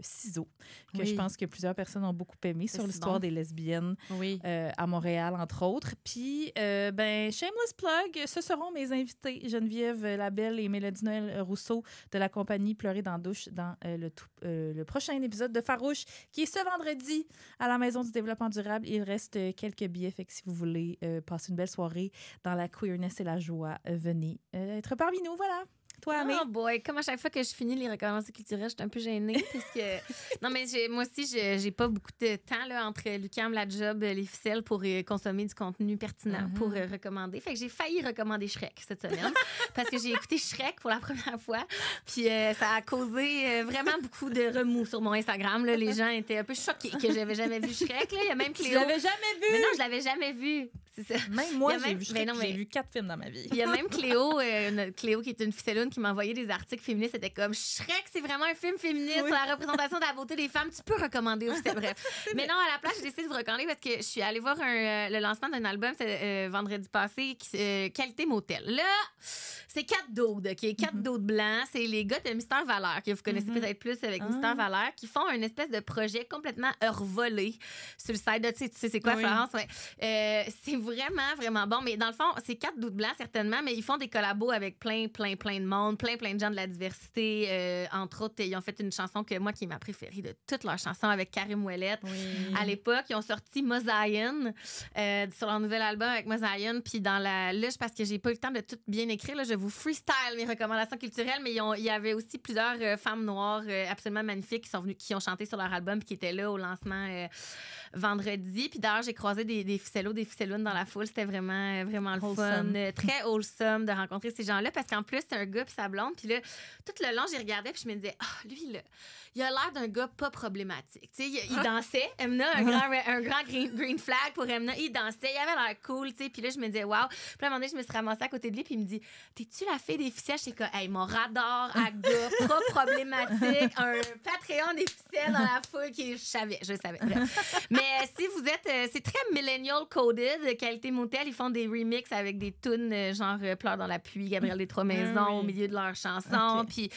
Ciseaux, que je pense que plusieurs personnes ont beaucoup aimé, sur l'histoire des lesbiennes à Montréal, entre autres. Puis, shameless plug, ce seront mes invités, Geneviève Labelle et Mélodie Noël Rousseau de la compagnie Pleurer dans la douche dans le prochain épisode de Farouche, qui est ce vendredi à la Maison du développement durable. Il reste quelques billets, fait que si vous voulez passer une belle soirée dans la queerness et la joie, venez être parmi nous, voilà. Toi, Amé?
Oh boy, comme à chaque fois que je finis les recommandations culturelles, je suis un peu gênée parce que... Non, mais moi aussi, j'ai pas beaucoup de temps là, entre l'UQAM, la job, les ficelles pour consommer du contenu pertinent pour recommander. Fait que j'ai failli recommander Shrek cette semaine parce que j'ai écouté Shrek pour la première fois. Puis ça a causé vraiment beaucoup de remous sur mon Instagram. Là. Les gens étaient un peu choqués que j'avais jamais vu Shrek. Là. Il y a même Cléo.
Tu l'avais jamais vu?
Mais non, je l'avais jamais vu. C'est ça.
Même moi, j'ai vu Shrek, j'ai vu 4 films dans ma vie.
Il y a même Cléo, Cléo qui est une ficelloune, qui m'a envoyé des articles féministes. C'était comme Shrek, c'est vraiment un film féministe sur la représentation de la beauté des femmes. Tu peux recommander aussi, bref. Mais non, à la place, j'ai décidé de vous recommander parce que je suis allée voir le lancement d'un album vendredi passé, Qualité Motel. Là, c'est 4 doudes, OK? 4 doudes blancs. C'est les gars de Mister Valeur, que vous connaissez peut-être plus avec Mister Valeur, qui font une espèce de projet complètement revolé sur le site de, tu sais c'est quoi, Florence? Ouais. C'est vraiment, vraiment bon. Mais dans le fond, c'est 4 doudes blancs, certainement, mais ils font des collabos avec plein de monde, plein de gens de la diversité. Entre autres, ils ont fait une chanson qui est ma préférée de toutes leurs chansons avec Karim Ouellet. À l'époque, ils ont sorti Mosaïen sur leur nouvel album avec Mosaïen. Puis dans la luche, parce que j'ai pas eu le temps de tout bien écrire, là, je vous freestyle mes recommandations culturelles, mais il y avait aussi plusieurs femmes noires absolument magnifiques qui ont chanté sur leur album puis qui étaient là au lancement vendredi. Puis d'ailleurs, j'ai croisé des ficellos, des ficellounes dans la foule. C'était vraiment, vraiment le fun.
Wholesome.
Très wholesome de rencontrer ces gens-là parce qu'en plus, c'est un gars puis sa blonde. Puis là, tout le long, j'y regardais puis je me disais, lui, là, il a l'air d'un gars pas problématique. Tu sais, il dansait. Emna, un grand green flag pour Emna. Il dansait. Il avait l'air cool, tu sais. Puis là, je me disais, wow. Puis là, à un moment donné, je me suis ramassée à côté de lui puis il me dit, t'es-tu la fille des ficelles? J'étais comme, hey, mon radar à gars, pas problématique, un Patreon des ficelles dans la foule qui je savais. Bref. Mais si vous êtes, c'est très millennial coded, qualité motel, ils font des remixes avec des tunes genre Pleure dans la pluie, Gabriel des Trois Maisons au milieu de leurs chansons. Puis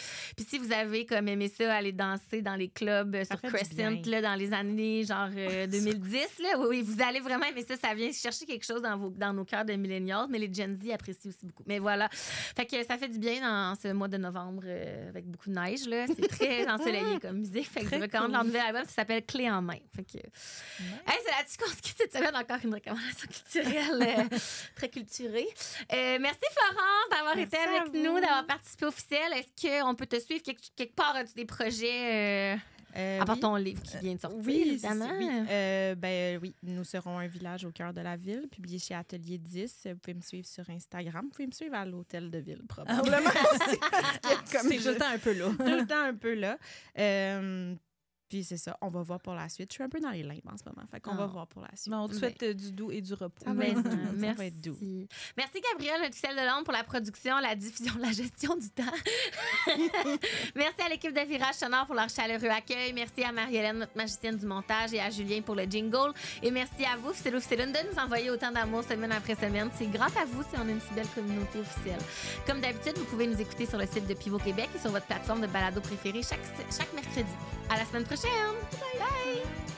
si vous avez comme aimé ça, aller danser dans les clubs sur Crescent là, dans les années genre 2010, là, oui, vous allez vraiment aimer ça. Ça vient chercher quelque chose dans nos cœurs de millennials, mais les Gen Z apprécient aussi beaucoup. Mais voilà. Fait que ça fait du bien dans ce mois de novembre avec beaucoup de neige. Là. C'est très ensoleillé comme musique. Fait que je recommande leur nouvel album. Ça s'appelle Clé en main. Fait que... Hey, c'est là-dessus qu'on se quitte cette semaine. Encore une recommandation culturelle très culturée. Merci Florence d'avoir été avec nous, d'avoir participé au officiel. Est-ce qu'on peut te suivre quelque part? As-tu des projets à part ton livre qui vient de sortir, évidemment?
Oui, nous serons un village au cœur de la ville, publié chez Atelier 10. Vous pouvez me suivre sur Instagram. Vous pouvez me suivre à l'hôtel de ville, probablement aussi.
C'est tout le temps un peu là.
Tout le temps un peu là. Puis c'est ça, on va voir pour la suite. Je suis un peu dans les limbes en ce moment, fait qu'on va voir pour la suite.
Bon, on te souhaite du doux et du repos.
Ça va être doux. Ça va être doux.
Merci Gabrielle, notre ficelle de Londres, pour la production, la diffusion, la gestion du temps. Merci à l'équipe de Virage Sonore pour leur chaleureux accueil. Merci à Marie-Hélène, notre magicienne du montage, et à Julien pour le jingle. Et merci à vous, Ficelle ou Ficelle, de nous envoyer autant d'amour semaine après semaine. C'est grâce à vous si on a une si belle communauté officielle. Comme d'habitude, vous pouvez nous écouter sur le site de Pivot Québec et sur votre plateforme de balado préférée chaque mercredi. À la semaine prochaine! Bye!